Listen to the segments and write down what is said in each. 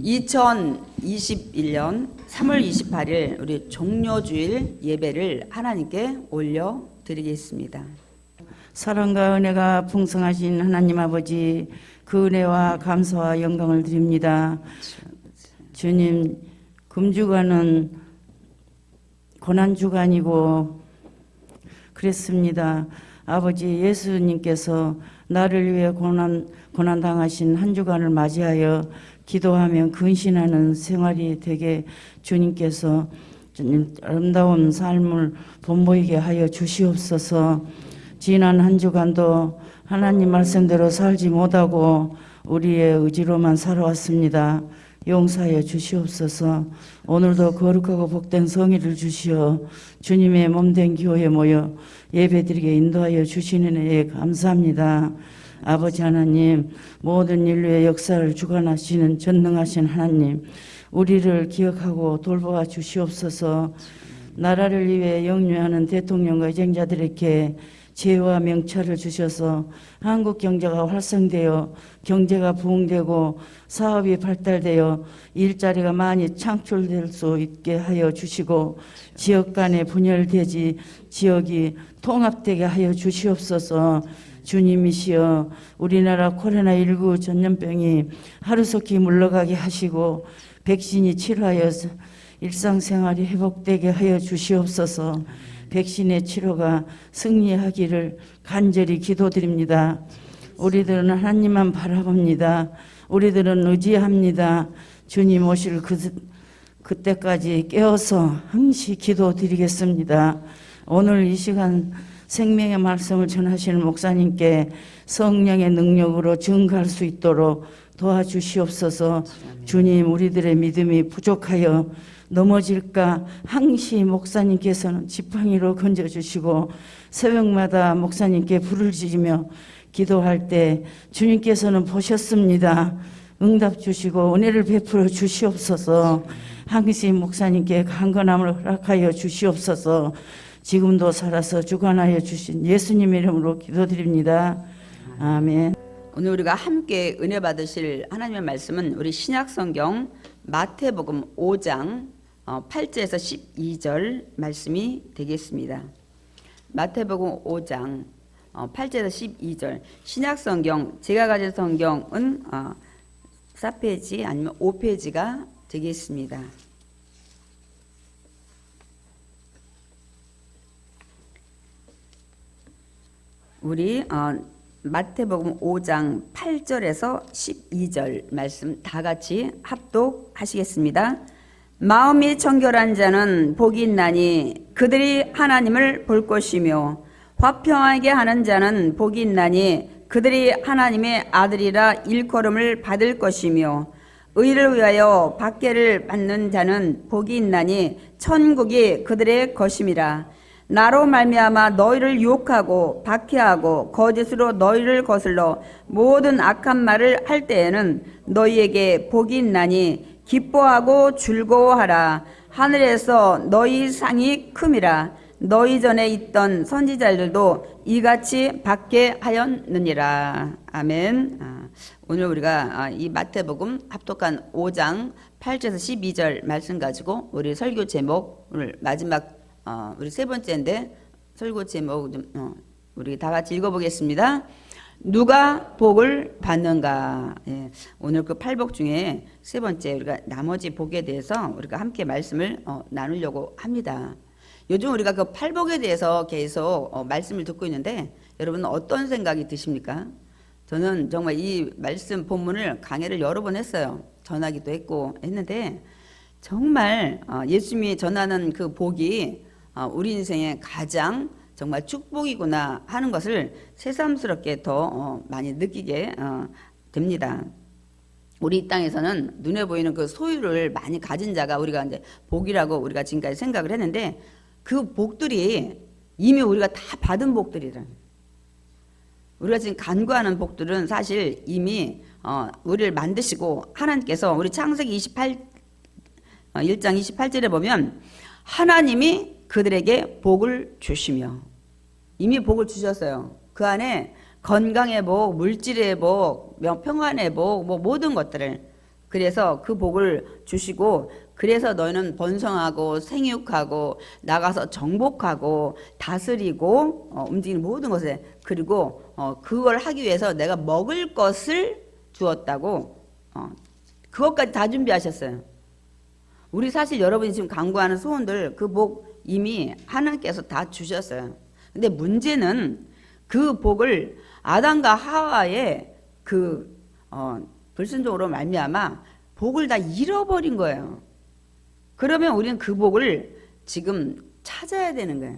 2021년 3월 28일 우리 종료주일 예배를 하나님께 올려드리겠습니다. 사랑과 은혜가 풍성하신 하나님 아버지, 그 은혜와 감사와 영광을 드립니다. 주님, 금주간은 고난주간이고 그랬습니다. 아버지, 예수님께서 나를 위해 고난당하신 한 주간을 맞이하여 기도하며 근신하는 생활이 되게 주님께서 아름다운 삶을 본보이게 하여 주시옵소서. 지난 한 주간도 하나님 말씀대로 살지 못하고 우리의 의지로만 살아왔습니다. 용서하여 주시옵소서. 오늘도 거룩하고 복된 성의를 주시어 주님의 몸된 교회에 모여 예배드리게 인도하여 주시는 은혜에 감사합니다. 아버지 하나님, 모든 인류의 역사를 주관하시는 전능하신 하나님, 우리를 기억하고 돌보아 주시옵소서. 나라를 위해 영유하는 대통령과 의정자들에게 지혜와 명철을 주셔서 한국 경제가 활성되어 경제가 부흥되고 사업이 발달되어 일자리가 많이 창출될 수 있게 하여 주시고, 지역 간에 분열되지 지역이 통합되게 하여 주시옵소서. 주님이시여, 우리나라 코로나19 전염병이 하루속히 물러가게 하시고 백신이 치료하여 일상생활이 회복되게 하여 주시옵소서. 백신의 치료가 승리하기를 간절히 기도드립니다. 우리들은 하나님만 바라봅니다. 우리들은 의지합니다. 주님 오실 그때까지 깨어서 항시 기도드리겠습니다. 오늘 이 시간 생명의 말씀을 전하시는 목사님께 성령의 능력으로 증거할 수 있도록 도와주시옵소서. 주님, 우리들의 믿음이 부족하여 넘어질까 항시 목사님께서는 지팡이로 건져주시고 새벽마다 목사님께 불을 지르며 기도할 때 주님께서는 보셨습니다. 응답 주시고 은혜를 베풀어 주시옵소서. 항시 목사님께 강건함을 허락하여 주시옵소서. 지금도 살아서 주관하여 주신 예수님 이름으로 기도드립니다. 아멘. 오늘 우리가 함께 은혜 받으실 하나님의 말씀은 우리 신약성경 마태복음 5장 8절에서 12절 말씀이 되겠습니다. 마태복음 5장 8절에서 12절. 신약성경, 제가 가진 성경은 4페이지 아니면 5페이지가 되겠습니다. 우리 마태복음 5장 8절에서 12절 말씀 다 같이 합독하시겠습니다. 마음이 청결한 자는 복이 있나니 그들이 하나님을 볼 것이며, 화평하게 하는 자는 복이 있나니 그들이 하나님의 아들이라 일컬음을 받을 것이며, 의를 위하여 박해를 받는 자는 복이 있나니 천국이 그들의 것임이라. 나로 말미암아 너희를 유혹하고 박해하고 거짓으로 너희를 거슬러 모든 악한 말을 할 때에는 너희에게 복이 있나니 기뻐하고 즐거워하라. 하늘에서 너희 상이 큼이라. 너희 전에 있던 선지자들도 이같이 박해하였느니라. 아멘. 오늘 우리가 이 마태복음 합독한 5장 8절에서 12절 말씀 가지고 우리 설교 제목을 마지막 우리 세 번째인데 설교 제목 좀 우리 다 같이 읽어보겠습니다. 누가 복을 받는가. 예, 오늘 그 8복 중에 세 번째 우리가 나머지 복에 대해서 우리가 함께 말씀을 나누려고 합니다. 요즘 우리가 그 8복에 대해서 계속 말씀을 듣고 있는데 여러분은 어떤 생각이 드십니까? 저는 정말 이 말씀 본문을 강해를 여러 번 했어요. 전하기도 했고 했는데 정말 예수님이 전하는 그 복이 우리 인생의 가장 정말 축복이구나 하는 것을 새삼스럽게 더 많이 느끼게 됩니다. 우리 이 땅에서는 눈에 보이는 그 소유를 많이 가진 자가 우리가 이제 복이라고 우리가 지금까지 생각을 했는데, 그 복들이 이미 우리가 다 받은 복들이라. 우리가 지금 간구하는 복들은 사실 이미 우리를 만드시고 하나님께서 우리 창세기 1장 28절에 보면 하나님이 그들에게 복을 주시며, 이미 복을 주셨어요. 그 안에 건강의 복, 물질의 복, 평안의 복, 뭐 모든 것들을 그래서 그 복을 주시고 그래서 너희는 번성하고 생육하고 나가서 정복하고 다스리고 움직이는 모든 것에 그리고 그걸 하기 위해서 내가 먹을 것을 주었다고 그것까지 다 준비하셨어요. 우리 사실 여러분이 지금 간구하는 소원들 그 복 이미 하나님께서 다 주셨어요. 근데 문제는 그 복을 아담과 하와의 그 불순종으로 말미암아 복을 다 잃어버린 거예요. 그러면 우리는 그 복을 지금 찾아야 되는 거예요.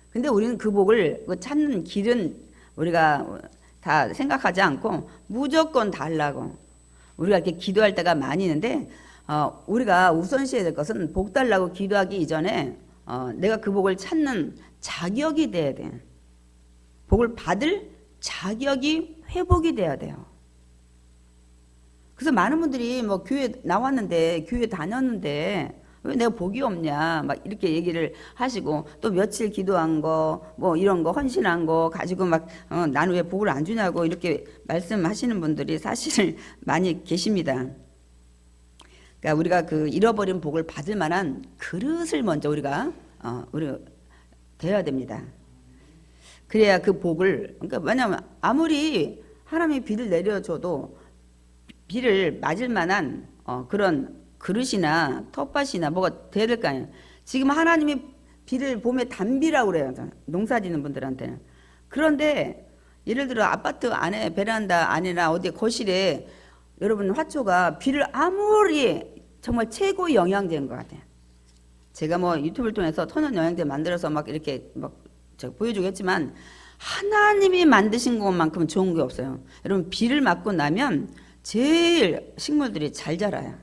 근데 우리는 그 복을 찾는 길은 우리가 다 생각하지 않고 무조건 달라고 우리가 이렇게 기도할 때가 많이 있는데 우리가 우선시해야 될 것은 복 달라고 기도하기 이전에 내가 그 복을 찾는 자격이 돼야 돼. 복을 받을 자격이 회복이 돼야 돼요. 그래서 많은 분들이 뭐 교회 나왔는데 교회 다녔는데 왜 내가 복이 없냐 막 이렇게 얘기를 하시고 또 며칠 기도한 거 뭐 이런 거 헌신한 거 가지고 막 나는 왜 복을 안 주냐고 이렇게 말씀하시는 분들이 사실 많이 계십니다. 그러니까 우리가 그 잃어버린 복을 받을 만한 그릇을 먼저 우리가 되어야 됩니다. 그래야 그 복을 그러니까 왜냐하면 아무리 하나님이 비를 내려줘도 비를 맞을 만한 그런 그릇이나 텃밭이나 뭐가 돼야 될 거 아니에요. 지금 하나님이 비를 봄에 단비라고 그래요. 농사 짓는 분들한테는. 그런데 예를 들어 아파트 안에 베란다 안이나 어디 거실에 여러분 화초가 비를 아무리 정말 최고의 영양제인 것 같아요. 제가 뭐 유튜브를 통해서 천연 영양제 만들어서 막 이렇게 막 제가 보여주고 했지만 하나님이 만드신 것만큼 좋은 게 없어요. 여러분 비를 맞고 나면 제일 식물들이 잘 자라요.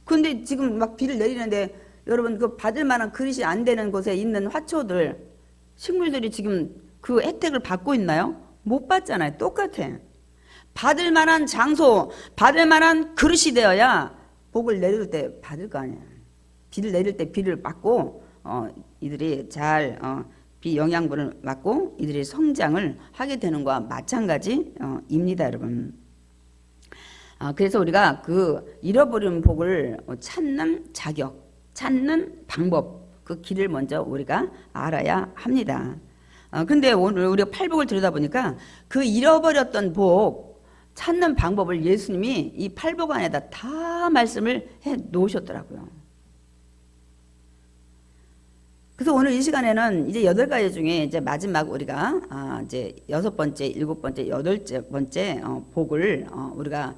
근데 지금 막 비를 내리는데 여러분 그 받을 만한 그릇이 안 되는 곳에 있는 화초들 식물들이 지금 그 혜택을 받고 있나요? 못 받잖아요. 똑같아. 받을 만한 장소, 받을 만한 그릇이 되어야 복을 내릴 때 받을 거 아니에요. 비를 내릴 때 비를 맞고 이들이 잘 비 영양분을 맞고 이들이 성장을 하게 되는 것과 마찬가지입니다, 여러분. 그래서 우리가 그 잃어버린 복을 찾는 자격, 찾는 방법, 그 길을 먼저 우리가 알아야 합니다. 근데 오늘 우리가 팔복을 들여다보니까 그 잃어버렸던 복 찾는 방법을 예수님이 이 팔복 안에다 다 말씀을 해 놓으셨더라고요. 그래서 오늘 이 시간에는 이제 8가지 중에 이제 마지막 우리가 이제 6번째, 7번째, 8번째 복을 우리가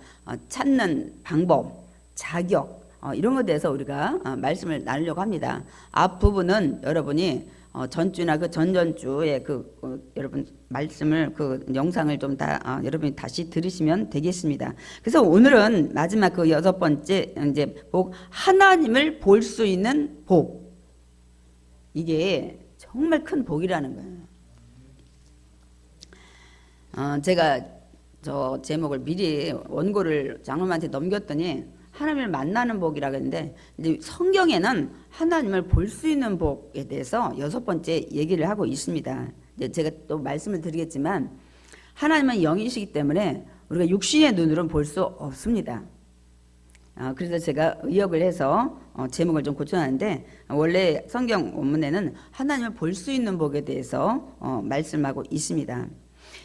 찾는 방법, 자격 이런 것에 대해서 우리가 말씀을 나누려고 합니다. 앞부분은 여러분이 전주나 그 전전주에 여러분 말씀을 그 영상을 좀 다 여러분이 다시 들으시면 되겠습니다. 그래서 오늘은 마지막 그 6번째 이제 복 하나님을 볼 수 있는 복. 이게 정말 큰 복이라는 거예요. 제가 저 제목을 미리 원고를 장로님한테 넘겼더니 하나님을 만나는 복이라고 했는데 이제 성경에는 하나님을 볼 수 있는 복에 대해서 6번째 얘기를 하고 있습니다. 이제 제가 또 말씀을 드리겠지만 하나님은 영이시기 때문에 우리가 육신의 눈으로는 볼 수 없습니다. 그래서 제가 의역을 해서 제목을 좀 고쳐놨는데 원래 성경 원문에는 하나님을 볼 수 있는 복에 대해서 말씀하고 있습니다.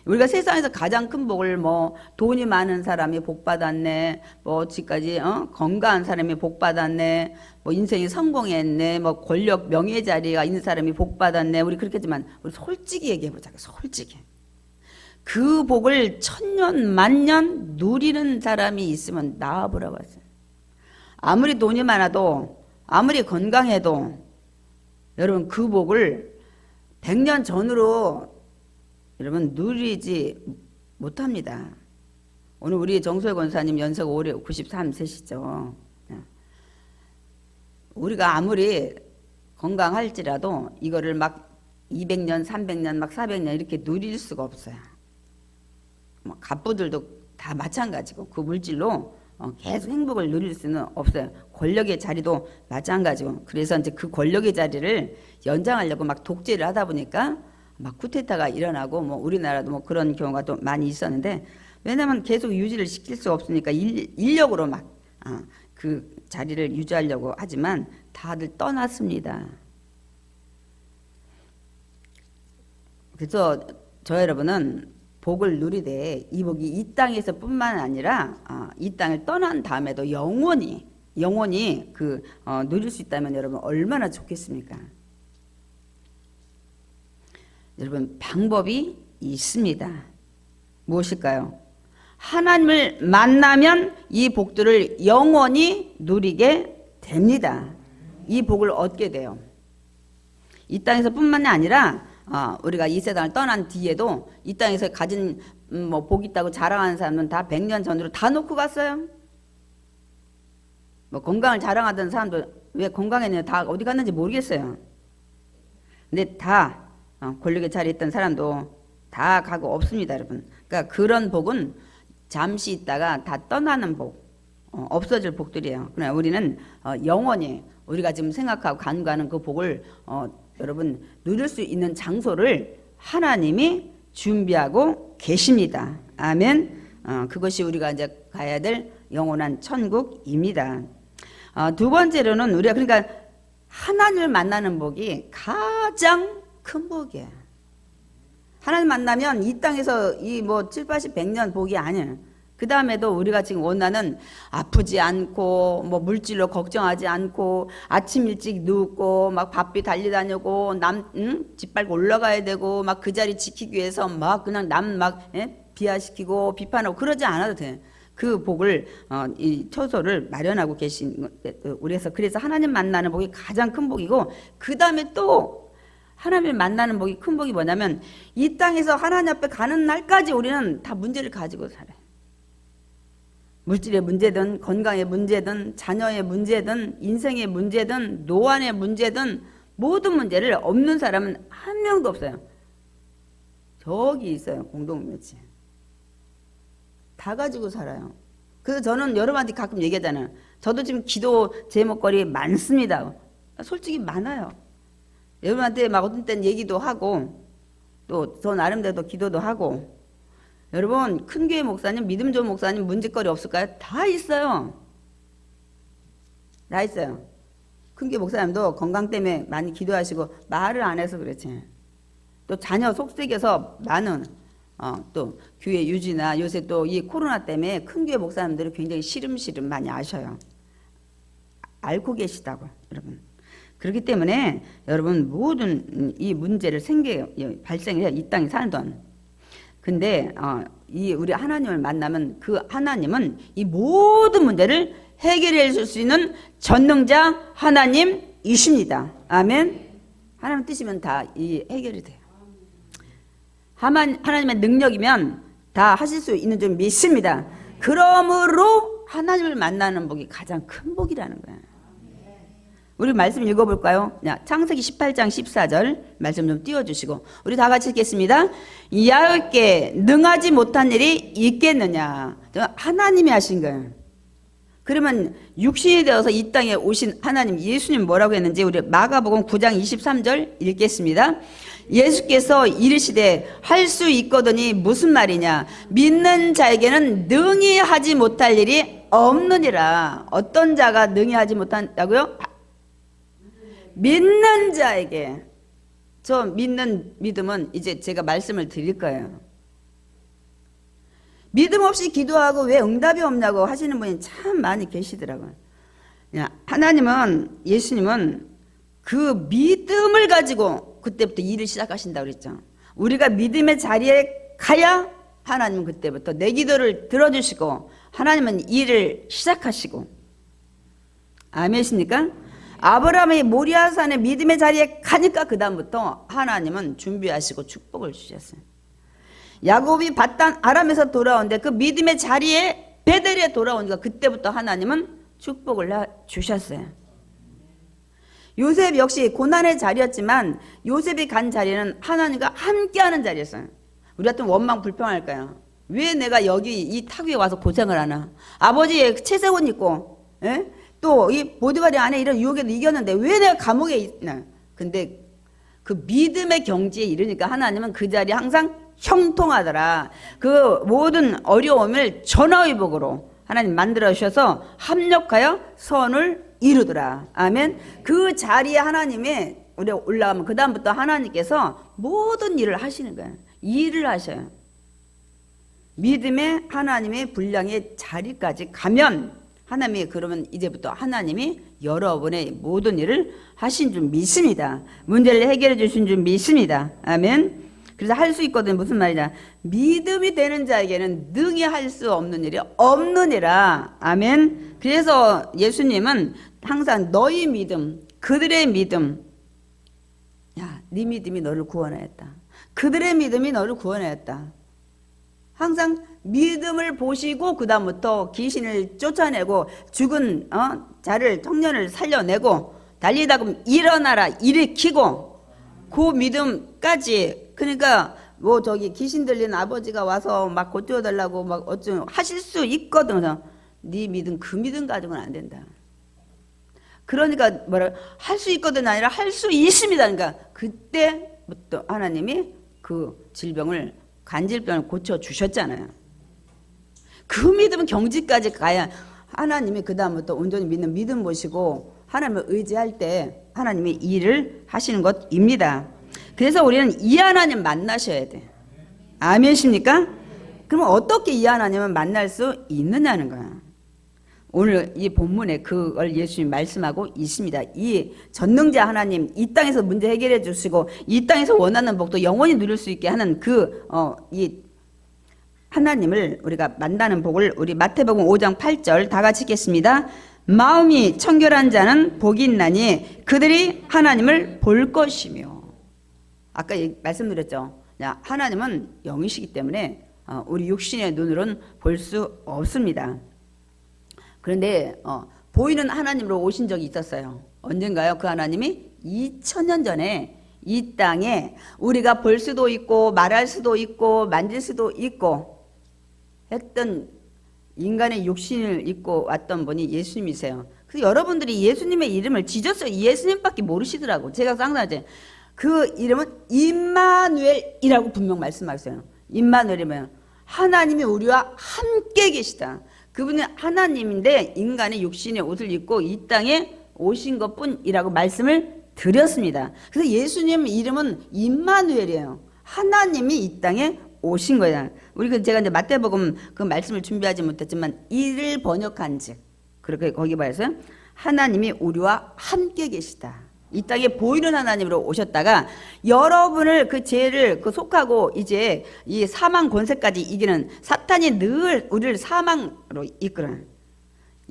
우리가 세상에서 가장 큰 복을 뭐 돈이 많은 사람이 복 받았네, 뭐 지금까지 건강한 사람이 복 받았네, 뭐 인생이 성공했네, 뭐 권력 명예 자리가 있는 사람이 복 받았네. 우리 그렇게 했지만 우리 솔직히 얘기해 보자고. 솔직히 그 복을 천년 만년 누리는 사람이 있으면 나와보라고 했어요. 아무리 돈이 많아도 아무리 건강해도 여러분 그 복을 100년 전으로 여러분 누리지 못합니다. 오늘 우리 정소혜 권사님 연세가 올해 93세시죠. 우리가 아무리 건강할지라도 이거를 막 200년, 300년, 막 400년 이렇게 누릴 수가 없어요. 뭐 갑부들도 다 마찬가지고 그 물질로 계속 행복을 누릴 수는 없어요. 권력의 자리도 마찬가지고. 그래서 이제 그 권력의 자리를 연장하려고 막 독재를 하다 보니까 막 쿠데타가 일어나고 뭐 우리나라도 뭐 그런 경우가 또 많이 있었는데 왜냐하면 계속 유지를 시킬 수 없으니까 인력으로 막 그 자리를 유지하려고 하지만 다들 떠났습니다. 그래서 저 여러분은 복을 누리되 이 복이 이 땅에서뿐만 아니라 이 땅을 떠난 다음에도 영원히 누릴 수 있다면 여러분 얼마나 좋겠습니까? 여러분 방법이 있습니다. 무엇일까요? 하나님을 만나면 이 복들을 영원히 누리게 됩니다. 이 복을 얻게 돼요. 이 땅에서뿐만 아니라 우리가 이 세상을 떠난 뒤에도 이 땅에서 가진 복 있다고 자랑하는 사람은 다 100년 전으로 다 놓고 갔어요. 건강을 자랑하던 사람도 왜 건강했냐 다 어디 갔는지 모르겠어요. 근데 다 권력의 자리에 있던 사람도 다 가고 없습니다, 여러분. 그러니까 그런 복은 잠시 있다가 다 떠나는 복, 없어질 복들이에요. 그러나 우리는 영원히 우리가 지금 생각하고 간구하는 그 복을 여러분 누릴 수 있는 장소를 하나님이 준비하고 계십니다. 아멘. 그것이 우리가 이제 가야 될 영원한 천국입니다. 두 번째로는 우리가 그러니까 하나님을 만나는 복이 가장 큰 복이에요. 하나님 만나면 이 땅에서 이 7, 80, 100년 복이 아니에요. 그 다음에도 우리가 지금 원하는 아프지 않고 물질로 걱정하지 않고 아침 일찍 눕고 막 바삐 달려다니고 집 밟고 올라가야 되고 막 그 자리 지키기 위해서 막 그냥 남 비하시키고 비판하고 그러지 않아도 돼. 그 복을 이 처소를 마련하고 계신 그래서 하나님 만나는 복이 가장 큰 복이고 그 다음에 또 하나님을 만나는 복이 큰 복이 뭐냐면 이 땅에서 하나님 앞에 가는 날까지 우리는 다 문제를 가지고 살아요. 물질의 문제든 건강의 문제든 자녀의 문제든 인생의 문제든 노안의 문제든 모든 문제를 없는 사람은 한 명도 없어요. 저기 있어요. 공동묘지. 다 가지고 살아요. 그래서 저는 여러분한테 가끔 얘기하잖아요. 저도 지금 기도 제목거리 많습니다. 솔직히 많아요. 여러분한테 막 어떤 때는 얘기도 하고 또 저 나름대로 기도도 하고 여러분 큰 교회 목사님 믿음 좋은 목사님 문제거리 없을까요? 다 있어요. 다 있어요. 큰 교회 목사님도 건강 때문에 많이 기도하시고 말을 안 해서 그렇지. 또 자녀 속색에서 많은 또 교회 유지나 요새 또 이 코로나 때문에 큰 교회 목사님들이 굉장히 시름시름 많이 아셔요. 앓고 계시다고 여러분. 그렇기 때문에 여러분 모든 이 문제를 발생해요. 이 땅에 사는 동안. 근데 이 우리 하나님을 만나면 그 하나님은 이 모든 문제를 해결해 줄 수 있는 전능자 하나님이십니다. 아멘. 하나님 뜻이면 다 이 해결이 돼요. 하나님의 능력이면 다 하실 수 있는 줄 믿습니다. 그러므로 하나님을 만나는 복이 가장 큰 복이라는 거예요. 우리 말씀 읽어볼까요? 창세기 18장 14절 말씀 좀 띄워주시고 우리 다 같이 읽겠습니다. 야훼께 능하지 못한 일이 있겠느냐. 하나님이 하신 거예요. 그러면 육신이 되어서 이 땅에 오신 하나님 예수님 뭐라고 했는지 우리 마가복음 9장 23절 읽겠습니다. 예수께서 이르시되 할 수 있거든이 무슨 말이냐. 믿는 자에게는 능히 하지 못할 일이 없느니라. 어떤 자가 능히 하지 못한다고요? 믿는 자에게. 저 믿는 믿음은 이제 제가 말씀을 드릴 거예요. 믿음 없이 기도하고 왜 응답이 없냐고 하시는 분이 참 많이 계시더라고요. 하나님은 예수님은 그 믿음을 가지고 그때부터 일을 시작하신다고 그랬죠. 우리가 믿음의 자리에 가야 하나님은 그때부터 내 기도를 들어주시고 하나님은 일을 시작하시고. 아멘이십니까? 아브라함이 모리아산에 믿음의 자리에 가니까 그 다음부터 하나님은 준비하시고 축복을 주셨어요. 야곱이 바단 아람에서 돌아오는데 그 믿음의 자리에 베델에 돌아오니까 그때부터 하나님은 축복을 주셨어요. 요셉 역시 고난의 자리였지만 요셉이 간 자리는 하나님과 함께하는 자리였어요. 우리 같은 원망 불평할까요? 왜 내가 여기 이 탁 위에 와서 고생을 하나? 아버지의 채색옷 입고 또 이 보디가리 안에 이런 유혹에도 이겼는데 왜 내가 감옥에 있나? 근데 그 믿음의 경지에 이르니까 하나님은 그 자리에 항상 형통하더라. 그 모든 어려움을 전화위복으로 하나님 만들어 주셔서 합력하여 선을 이루더라. 아멘. 그 자리에 하나님이 우리 올라가면 그 다음부터 하나님께서 모든 일을 하시는 거예요. 일을 하셔요. 믿음의 하나님의 분량의 자리까지 가면 하나님이 그러면 이제부터 하나님이 여러분의 모든 일을 하신 줄 믿습니다. 문제를 해결해 주신 줄 믿습니다. 아멘. 그래서 할 수 있거든요. 무슨 말이냐. 믿음이 되는 자에게는 능히 할 수 없는 일이 없느니라. 아멘. 그래서 예수님은 항상 너희 믿음, 그들의 믿음, 야, 네 믿음이 너를 구원하였다. 그들의 믿음이 너를 구원하였다. 항상 믿음을 보시고 그 다음부터 귀신을 쫓아내고 죽은 자를 청년을 살려내고 달리다 보면 일어나라 일으키고 그 믿음까지 그러니까 뭐 저기 귀신 들린 아버지가 와서 막 고쳐달라고 막 어쩌 하실 수 있거든. 그래서 네 믿음 그 믿음 가지고는 안 된다. 그러니까 뭐라 할 수 있거든 아니라 할 수 있습니다. 그러니까 그때부터 하나님이 그 질병을 간질병을 고쳐 주셨잖아요. 그 믿음은 경지까지 가야 하나님이 그 다음부터 온전히 믿는 믿음 보시고 하나님을 의지할 때 하나님이 일을 하시는 것입니다. 그래서 우리는 이 하나님 만나셔야 돼. 아멘이십니까? 그럼 어떻게 이 하나님을 만날 수 있느냐는 거야. 오늘 이 본문에 그걸 예수님이 말씀하고 있습니다. 이 전능자 하나님 이 땅에서 문제 해결해 주시고 이 땅에서 원하는 복도 영원히 누릴 수 있게 하는 이 하나님을 우리가 만나는 복을 우리 마태복음 5장 8절 다 같이 읽겠습니다. 마음이 청결한 자는 복이 있나니 그들이 하나님을 볼 것이며. 아까 말씀드렸죠. 하나님은 영이시기 때문에 우리 육신의 눈으로는 볼 수 없습니다. 그런데 보이는 하나님으로 오신 적이 있었어요. 언젠가요? 그 하나님이 2000년 전에 이 땅에 우리가 볼 수도 있고 말할 수도 있고 만질 수도 있고 했던 인간의 육신을 입고 왔던 분이 예수님이세요. 그래서 여러분들이 예수님의 이름을 지졌어요. 예수님밖에 모르시더라고. 제가 상상하지. 그 이름은 임마누엘이라고 분명 말씀하셨어요. 임마누엘이면 하나님이 우리와 함께 계시다. 그분은 하나님인데 인간의 육신의 옷을 입고 이 땅에 오신 것뿐이라고 말씀을 드렸습니다. 그래서 예수님 이름은 임마누엘이에요. 하나님이 이 땅에 오신 거예요. 우리 제가 이제 마태복음 그 말씀을 준비하지 못했지만 이를 번역한즉 그렇게 거기 봐서 하나님이 우리와 함께 계시다. 이 땅에 보이는 하나님으로 오셨다가 여러분을 그 죄를 그 속하고 이제 이 사망 권세까지 이기는 사탄이 늘 우리를 사망으로 이끌어요.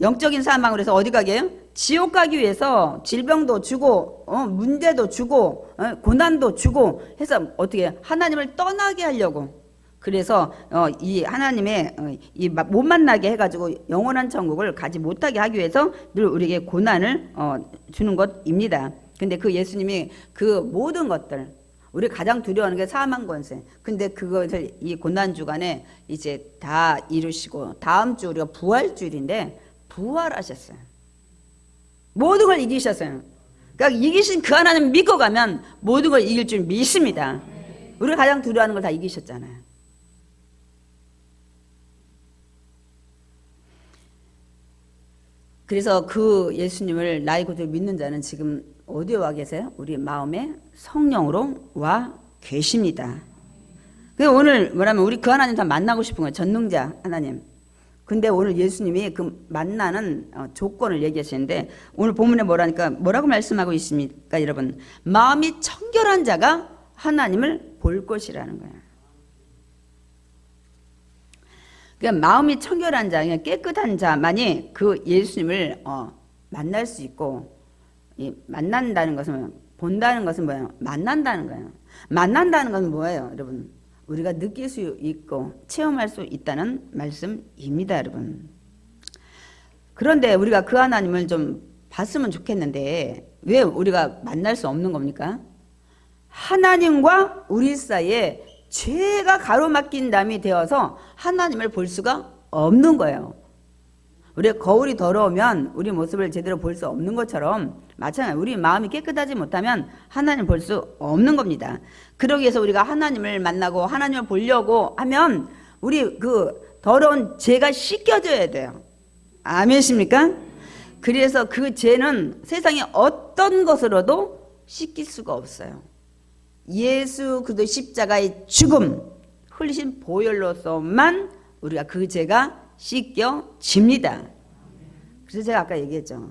영적인 사망으로 해서 어디 가게 해요? 지옥 가기 위해서 질병도 주고 문제도 주고 고난도 주고 해서 어떻게 하나님을 떠나게 하려고. 그래서 이 하나님의 이 못 만나게 해가지고 영원한 천국을 가지 못하게 하기 위해서 늘 우리에게 고난을 주는 것입니다. 근데 그 예수님이 그 모든 것들 우리 가장 두려워하는 게 사망 권세. 근데 그것을 이 고난 주간에 이제 다 이루시고 다음 주 우리가 부활주일인데 부활하셨어요. 모든 걸 이기셨어요. 그러니까 이기신 그 하나님 믿고 가면 모든 걸 이길 줄 믿습니다. 우리가 가장 두려워하는 걸 다 이기셨잖아요. 그래서 그 예수님을 나의 구주로 믿는 자는 지금 어디에 와 계세요? 우리 마음에 성령으로 와 계십니다. 그래서 오늘 뭐라면 우리 그 하나님 다 만나고 싶은 거예요. 전능자 하나님. 근데 오늘 예수님이 그 만나는 조건을 얘기하시는데 오늘 본문에 뭐라고 말씀하고 있습니까, 여러분? 마음이 청결한 자가 하나님을 볼 것이라는 거예요. 그러니까 마음이 청결한 자, 깨끗한 자만이 그 예수님을 만날 수 있고, 이 만난다는 것은 본다는 것은 뭐예요? 만난다는 거예요. 만난다는 것은 뭐예요, 여러분? 우리가 느낄 수 있고 체험할 수 있다는 말씀입니다, 여러분. 그런데 우리가 그 하나님을 좀 봤으면 좋겠는데 왜 우리가 만날 수 없는 겁니까? 하나님과 우리 사이에 죄가 가로막힌 담이 되어서 하나님을 볼 수가 없는 거예요. 우리 거울이 더러우면 우리 모습을 제대로 볼 수 없는 것처럼 마찬가지로 우리 마음이 깨끗하지 못하면 하나님을 볼 수 없는 겁니다. 그러기 위해서 우리가 하나님을 만나고 하나님을 보려고 하면 우리 그 더러운 죄가 씻겨져야 돼요. 아멘이십니까? 그래서 그 죄는 세상의 어떤 것으로도 씻길 수가 없어요. 예수 그리스도의 십자가의 죽음, 흘리신 보혈로서만 우리가 그 죄가 씻겨집니다. 그래서 제가 아까 얘기했죠.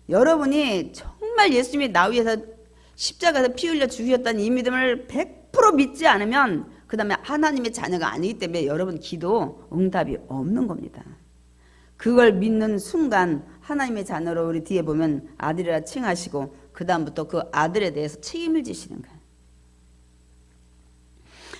여러분이 정말 예수님이 나 위해서 십자가에서 피 흘려 죽으셨다는 이 믿음을 100% 믿지 않으면 그 다음에 하나님의 자녀가 아니기 때문에 여러분 기도 응답이 없는 겁니다. 그걸 믿는 순간 하나님의 자녀로 우리 뒤에 보면 아들이라 칭하시고 그 다음부터 그 아들에 대해서 책임을 지시는 거예요.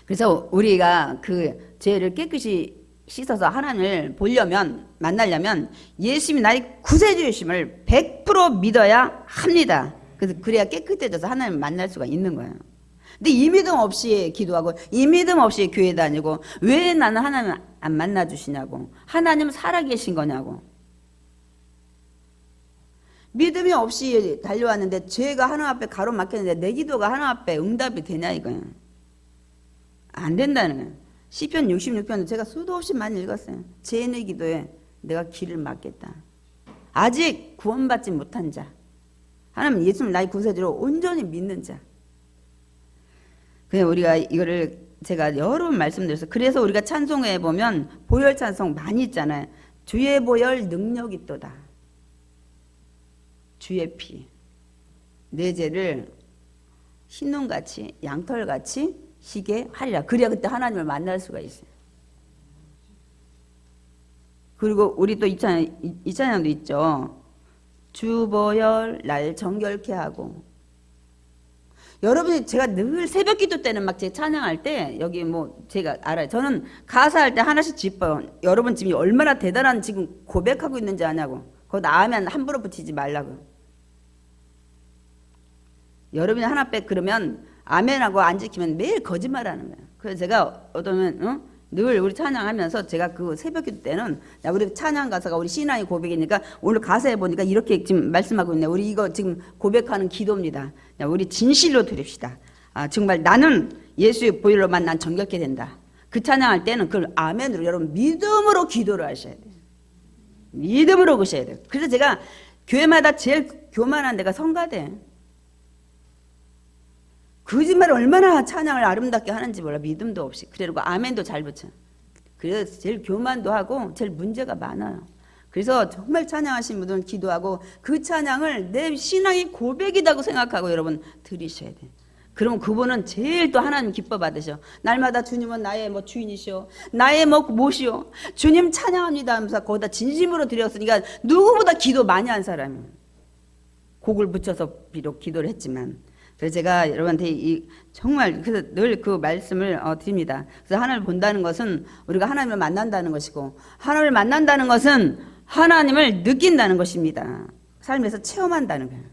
그래서 우리가 그 죄를 깨끗이 씻어서 하나님을 보려면, 만나려면 예수님이 나의 구세주이심을 100% 믿어야 합니다. 그래야 깨끗해져서 하나님을 만날 수가 있는 거예요. 근데 이 믿음 없이 기도하고 이 믿음 없이 교회 다니고 왜 나는 하나님 안 만나주시냐고, 하나님 살아계신 거냐고. 믿음이 없이 달려왔는데 죄가 하나님 앞에 가로막혔는데 내 기도가 하나님 앞에 응답이 되냐 이거예요. 안 된다는 거예요. 시편 66편도 제가 수도 없이 많이 읽었어요. 죄인의 기도에 내가 길을 막겠다. 아직 구원받지 못한 자, 하나님 예수님 나의 구세주로 온전히 믿는 자. 그냥 우리가 이거를 제가 여러 번 말씀드렸어요. 그래서 우리가 찬송회에 보면 보혈 찬송 많이 있잖아요. 주의 보혈 능력 있도다. 주의 피, 내 죄를 흰눈같이 양털같이 희게 하리라. 그래야 그때 하나님을 만날 수가 있어요. 그리고 우리 또 이 찬양도 있죠. 주보혈 날 정결케 하고. 여러분이 제가 늘 새벽 기도 때는 막 제 찬양할 때 여기 뭐 제가 알아요. 저는 가사할 때 하나씩 짚어요. 여러분 지금 얼마나 대단한 지금 고백하고 있는지 아냐고. 그거 나으면 함부로 붙이지 말라고. 여러분이 하나 빽 그러면 아멘하고 안 지키면 매일 거짓말하는 거예요. 그래서 제가 어쩌면 늘 우리 찬양하면서 제가 그 새벽 기도 때는 우리 찬양 가사가 우리 신앙의 고백이니까 오늘 가사에 보니까 이렇게 지금 말씀하고 있네요. 우리 이거 지금 고백하는 기도입니다. 우리 진실로 드립시다. 정말 나는 예수의 보혈로만 난 정결케 된다. 그 찬양할 때는 그걸 아멘으로 여러분 믿음으로 기도를 하셔야 돼요. 믿음으로 그셔야 돼요. 그래서 제가 교회마다 제일 교만한 데가 성가대. 거짓말을 얼마나 찬양을 아름답게 하는지 몰라. 믿음도 없이. 그리고 아멘도 잘 붙여. 그래서 제일 교만도 하고 제일 문제가 많아요. 그래서 정말 찬양하신 분들은 기도하고 그 찬양을 내 신앙의 고백이라고 생각하고 여러분 드리셔야 돼요. 그럼 그분은 제일 또 하나님 기뻐 받으셔. 날마다 주님은 나의 뭐 주인이시오, 나의 뭐 무엇이오, 주님 찬양합니다 하면서 거기다 진심으로 드렸으니까 누구보다 기도 많이 한 사람이에요. 곡을 붙여서 비록 기도를 했지만. 그래서 제가 여러분한테 정말 그래서 늘 그 말씀을 드립니다. 그래서 하나님을 본다는 것은 우리가 하나님을 만난다는 것이고, 하나님을 만난다는 것은 하나님을 느낀다는 것입니다. 삶에서 체험한다는 거예요.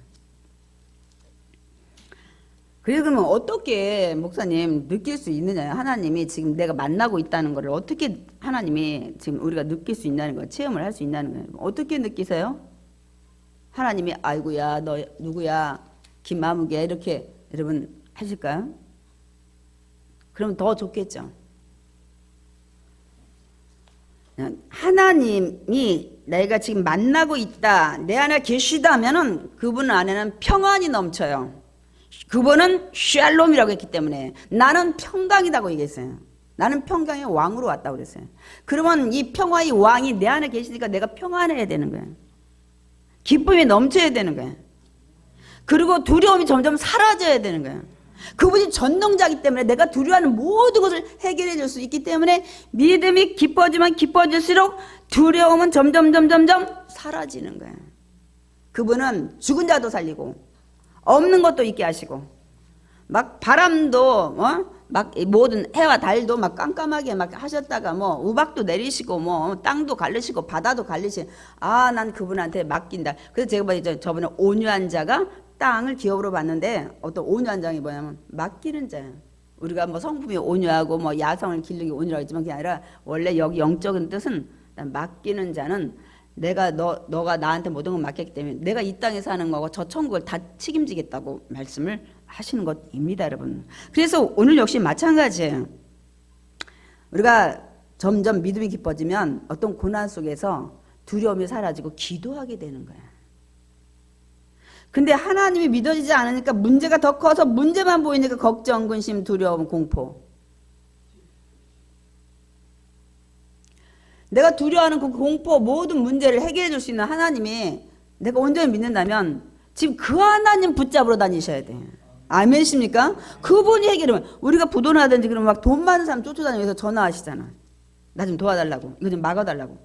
그래서 그러면 어떻게 목사님 느낄 수 있느냐? 하나님이 지금 내가 만나고 있다는 것을 어떻게 하나님이 지금 우리가 느낄 수 있냐는 거예요. 체험을 할 수 있냐는 거예요. 어떻게 느끼세요? 하나님이 아이고야 너 누구야? 김마무개 이렇게 여러분 하실까요? 그럼 더 좋겠죠. 하나님이 내가 지금 만나고 있다, 내 안에 계시다면은 그분 안에는 평안이 넘쳐요. 그분은 샬롬이라고 했기 때문에 나는 평강이라고 얘기했어요. 나는 평강의 왕으로 왔다고 그랬어요. 그러면 이 평화의 왕이 내 안에 계시니까 내가 평안해야 되는 거예요. 기쁨이 넘쳐야 되는 거예요. 그리고 두려움이 점점 사라져야 되는 거예요. 그분이 전능자이기 때문에 내가 두려워하는 모든 것을 해결해 줄 수 있기 때문에 믿음이 깊어지면 깊어질수록 두려움은 점점 사라지는 거예요. 그분은 죽은 자도 살리고 없는 것도 있게 하시고 막 바람도 막 모든 해와 달도 막 깜깜하게 막 하셨다가 뭐 우박도 내리시고 뭐 땅도 갈르시고 바다도 갈리시고 난 그분한테 맡긴다. 그래서 제가 저번에 온유한 자가 땅을 기업으로 봤는데 어떤 온유한 자가 뭐냐면 맡기는 자예요. 우리가 뭐 성품이 온유하고 뭐 야성을 기르기 온유라고 했지만 그게 아니라 원래 여기 영적인 뜻은 맡기는 자는 내가 너가 나한테 모든 걸 맡겼기 때문에 내가 이 땅에 사는 거고 저 천국을 다 책임지겠다고 말씀을 하시는 것입니다, 여러분. 그래서 오늘 역시 마찬가지예요. 우리가 점점 믿음이 깊어지면 어떤 고난 속에서 두려움이 사라지고 기도하게 되는 거야. 근데 하나님이 믿어지지 않으니까 문제가 더 커서 문제만 보이니까 걱정, 근심, 두려움, 공포. 내가 두려워하는 그 공포 모든 문제를 해결해 줄 수 있는 하나님이 내가 온전히 믿는다면 지금 그 하나님 붙잡으러 다니셔야 돼. 아멘이십니까? 그분이 해결하면 우리가 부도나든지 그러면 막 돈 많은 사람 쫓아다니면서 전화하시잖아. 나 좀 도와달라고. 이거 좀 막아달라고.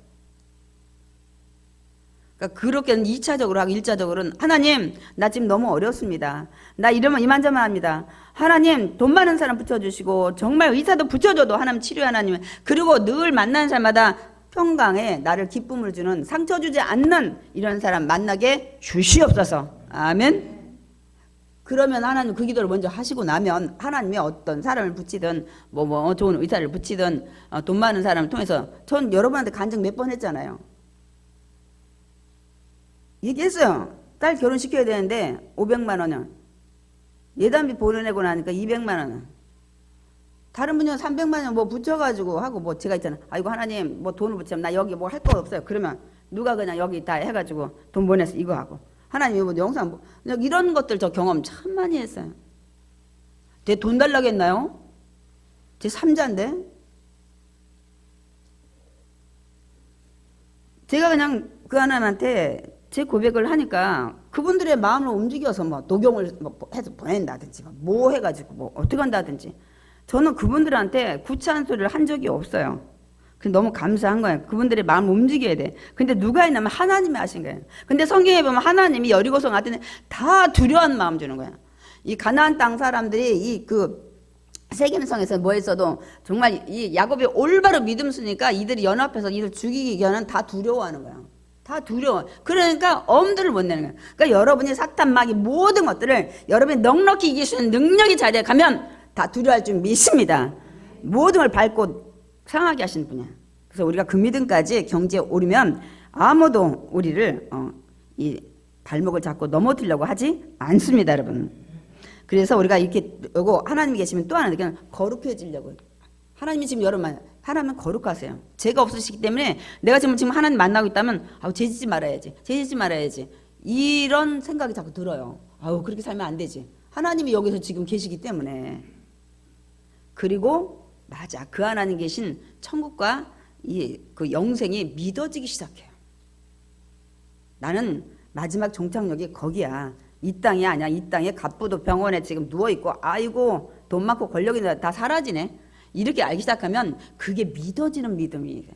그러니까 그렇게는 2차적으로 하고 1차적으로는 하나님 나 지금 너무 어렵습니다. 나 이러면 이만저만 합니다. 하나님 돈 많은 사람 붙여주시고 정말 의사도 붙여줘도 하나님 치료 하나님 그리고 늘 만나는 사람마다 평강에 나를 기쁨을 주는 상처 주지 않는 이런 사람 만나게 주시옵소서. 아멘. 그러면 하나님 그 기도를 먼저 하시고 나면 하나님이 어떤 사람을 붙이든 뭐 좋은 의사를 붙이든 돈 많은 사람을 통해서 전 여러분한테 간증 몇 번 했잖아요. 얘기했어요. 딸 결혼시켜야 되는데 500만 원은 예단비 보내고 나니까 200만 원은 다른 분은 300만 원 뭐 붙여가지고 하고 뭐 제가 있잖아. 아이고 하나님 뭐 돈을 붙이면 나 여기 뭐 할 거 없어요. 그러면 누가 그냥 여기 다 해가지고 돈 보내서 이거 하고 하나님 뭐 영상 뭐 이런 것들 저 경험 참 많이 했어요. 제 돈 달라고 했나요? 제 3자인데 제가 그냥 그 하나님한테 제 고백을 하니까 그분들의 마음을 움직여서 뭐 녹용을 뭐 해서 보낸다든지 뭐 해가지고 뭐 어떻게 한다든지 저는 그분들한테 구차한 소리를 한 적이 없어요. 너무 감사한 거예요. 그분들의 마음을 움직여야 돼. 근데 누가 했냐면 하나님이 하신 거예요. 근데 성경에 보면 하나님이 여리고성 같은 데 다 두려운 마음 주는 거야. 이 가나안 땅 사람들이 이 그 세겜성에서 뭐 했어도 정말 이 야곱이 올바로 믿음 쓰니까 이들이 연합해서 이들 죽이기 위해서는 다 두려워하는 거야. 다 두려워. 그러니까 엄두를 못 내는 거야. 그러니까 여러분이 사탄 마귀 모든 것들을 여러분이 넉넉히 이길 수 있는 능력이 자리에 가면 다 두려워할 줄 믿습니다. 모든 걸 밟고 상하게 하시는 분이야. 그래서 우리가 그 믿음까지 경지에 오르면 아무도 우리를 이 발목을 잡고 넘어뜨리려고 하지 않습니다, 여러분. 그래서 우리가 이렇게 요거 하나님이 계시면 또 하나 그냥 거룩해지려고. 하나님이 지금 여러분 하나님은 거룩하세요. 죄가 없으시기 때문에 내가 지금 하나님 만나고 있다면 아우 죄짓지 말아야지. 죄짓지 말아야지. 이런 생각이 자꾸 들어요. 아우 그렇게 살면 안 되지. 하나님이 여기서 지금 계시기 때문에. 그리고 맞아. 그 하나님 계신 천국과 그 영생이 믿어지기 시작해요. 나는 마지막 종착역이 거기야. 이 땅이 아니야. 이 땅에 갑부도 병원에 지금 누워있고 아이고 돈 많고 권력이 다 사라지네. 이렇게 알기 시작하면 그게 믿어지는 믿음이에요.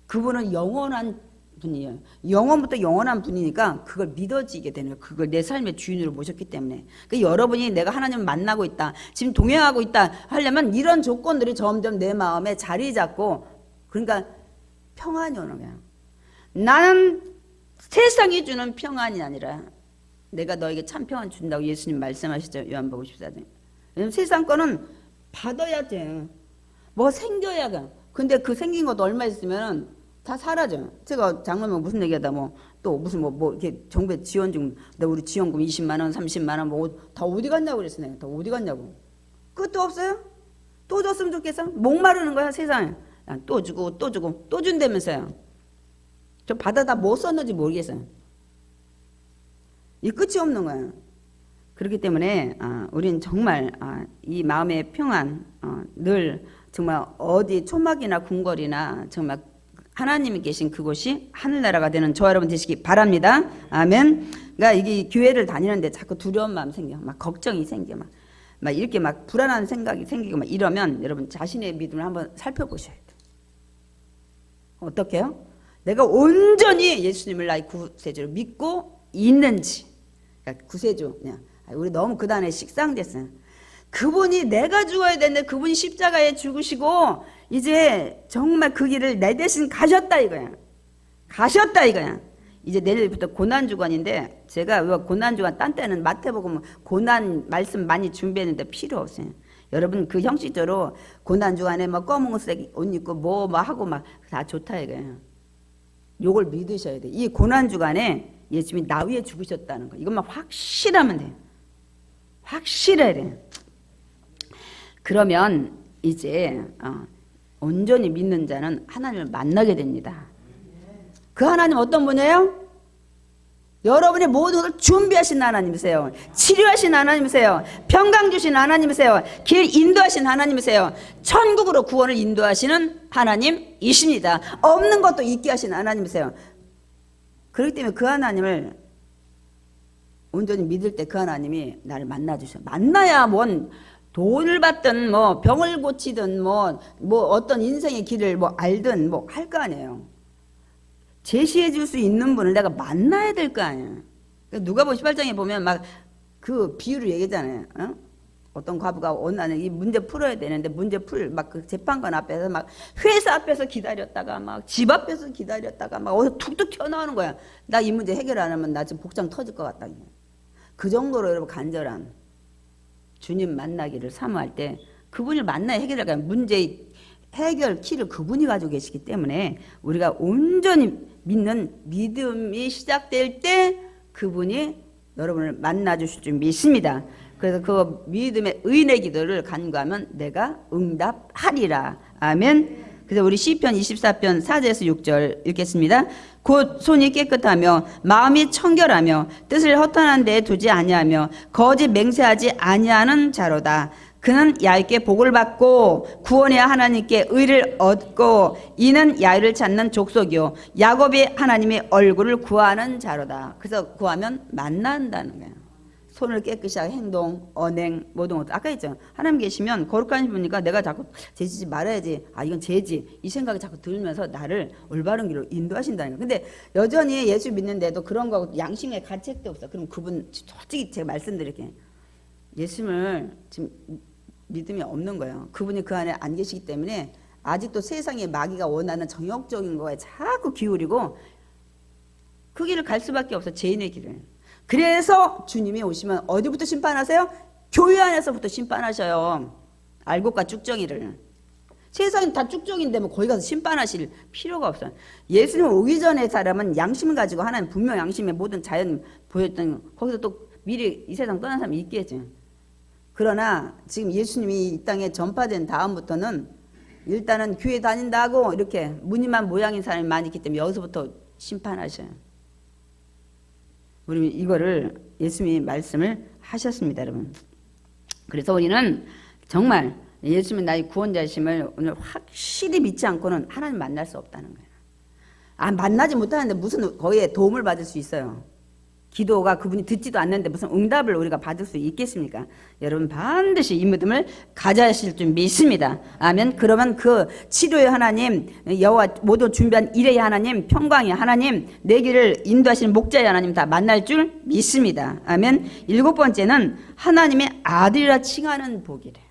그분은 영원한 분이에요. 영원부터 영원한 분이니까 그걸 믿어지게 되는 거예요. 그걸 내 삶의 주인으로 모셨기 때문에. 그러니까 여러분이 내가 하나님을 만나고 있다. 지금 동행하고 있다 하려면 이런 조건들이 점점 내 마음에 자리 잡고 그러니까 평안이 오는 거예요. 나는 세상이 주는 평안이 아니라 내가 너에게 참 평안 준다고 예수님 말씀하시죠. 요한복음 14장. 왜냐면 세상 거는 받아야 돼. 뭐 생겨야 가. 근데 그 생긴 것도 얼마 있으면 다 사라져. 제가 장로님 무슨 얘기하다 또 무슨 뭐 이렇게 정부에 지원금, 우리 지원금 20만 원, 30만 원 뭐 다 어디 갔냐고 그랬어. 내가 다 어디 갔냐고. 끝도 없어요? 또 줬으면 좋겠어? 목마르는 거야 세상에. 또 주고 또 주고 또 준다면서요. 저 받아 다 뭐 썼는지 모르겠어요. 이 끝이 없는 거야. 그렇기 때문에 우리는 정말 이 마음의 평안 늘 정말 어디 초막이나 궁궐이나 정말 하나님이 계신 그곳이 하늘나라가 되는 저와 여러분 되시기 바랍니다. 아멘. 그러니까 이게 교회를 다니는데 자꾸 두려운 마음 생겨, 막 걱정이 생겨, 막 이렇게 막 불안한 생각이 생기고 막 이러면 여러분 자신의 믿음을 한번 살펴보셔야 돼. 어떻게요? 내가 온전히 예수님을 나의 구세주로 믿고 있는지. 그러니까 구세주 그냥 우리 너무 그 단에 식상됐어요. 그분이 내가 죽어야 되는데 그분이 십자가에 죽으시고 이제 정말 그 길을 내 대신 가셨다 이거야. 가셨다 이거야. 이제 내일부터 고난주간인데 제가 왜 고난주간 딴 때는 마태복음 고난 말씀 많이 준비했는데 필요 없어요. 여러분 그 형식적으로 고난주간에 뭐 검은색 옷 입고 뭐 하고 막 다 좋다 이거예요. 요걸 믿으셔야 돼. 이 고난주간에 예수님이 나 위에 죽으셨다는 거. 이것만 확실하면 돼요. 확실해야 돼요. 그러면 이제 온전히 믿는 자는 하나님을 만나게 됩니다. 그 하나님 어떤 분이에요? 여러분의 모든 것을 준비하신 하나님이세요. 치료하신 하나님이세요. 평강 주신 하나님이세요. 길 인도하신 하나님이세요. 천국으로 구원을 인도하시는 하나님이십니다. 없는 것도 있게 하신 하나님이세요. 그렇기 때문에 그 하나님을 온전히 믿을 때 그 하나님이 나를 만나주셔요. 만나야 뭔 돈을 받든 뭐 병을 고치든 뭐 어떤 인생의 길을 뭐 알든 뭐 할 거 아니에요. 제시해 줄 수 있는 분을 내가 만나야 될 거 아니에요. 누가복음 18장에 보면 막 그 비유를 얘기하잖아요. 어떤 과부가 나는 이 문제 풀어야 되는데 문제 막 그 재판관 앞에서 막 회사 앞에서 기다렸다가 막 집 앞에서 기다렸다가 막 어디서 툭툭 튀어나오는 거야. 나 이 문제 해결 안 하면 나 지금 복장 터질 것 같다. 그 정도로 여러분 간절한 주님 만나기를 사모할 때 그분을 만나야 해결할 거야. 문제 해결 키를 그분이 가지고 계시기 때문에 우리가 온전히 믿는 믿음이 시작될 때 그분이 여러분을 만나 주실 줄 믿습니다. 그래서 그 믿음의 의인의 기도를 간구하면 내가 응답하리라. 아멘. 그래서 우리 시편 24편 4절에서 6절 읽겠습니다. 곧 손이 깨끗하며 마음이 청결하며 뜻을 허탄한 데에 두지 아니하며 거짓 맹세하지 아니하는 자로다. 그는 야곱께 복을 받고 구원의 하나님께 의를 얻고 이는 야곱을 찾는 족속이요 야곱이 하나님의 얼굴을 구하는 자로다. 그래서 구하면 만난다는 거예요. 손을 깨끗이 하고 행동, 언행, 모든 것. 아까 했죠. 하나님 계시면 거룩하신 분이니까 내가 자꾸 죄지지 말아야지. 아 이건 죄지. 이 생각이 자꾸 들면서 나를 올바른 길로 인도하신다는 거예요. 근데 여전히 예수 믿는데도 그런 거하고 양심의 가책도 없어. 그럼 그분 솔직히 제가 말씀드릴게요. 예수님을 지금 믿음이 없는 거예요. 그분이 그 안에 안 계시기 때문에 아직도 세상의 마귀가 원하는 정욕적인 거에 자꾸 기울이고 그 길을 갈 수밖에 없어. 죄인의 길을. 그래서 주님이 오시면 어디부터 심판하세요? 교회 안에서부터 심판하셔요. 알곡과 쭉정이를. 세상은 다 쭉정인데 뭐 거기 가서 심판하실 필요가 없어요. 예수님 오기 전에 사람은 양심을 가지고 하나님 분명 양심의 모든 자연 보였던 거기서 또 미리 이 세상 떠난 사람이 있겠지. 그러나 지금 예수님이 이 땅에 전파된 다음부터는 일단은 교회 다닌다고 이렇게 무늬만 모양인 사람이 많이 있기 때문에 여기서부터 심판하셔요. 우리 이거를 예수님이 말씀을 하셨습니다, 여러분. 그래서 우리는 정말 예수님이 나의 구원자심을 오늘 확실히 믿지 않고는 하나님 만날 수 없다는 거예요. 아, 만나지 못하는데 무슨 거기에 도움을 받을 수 있어요. 기도가 그분이 듣지도 않는데 무슨 응답을 우리가 받을 수 있겠습니까? 여러분 반드시 이 믿음을 가져야 하실 줄 믿습니다. 아멘. 그러면 그 치료의 하나님, 여호와 모두 준비한 일의 하나님, 평강의 하나님, 내 길을 인도하시는 목자의 하나님 다 만날 줄 믿습니다. 아멘. 7번째는 하나님의 아들이라 칭하는 복이래요.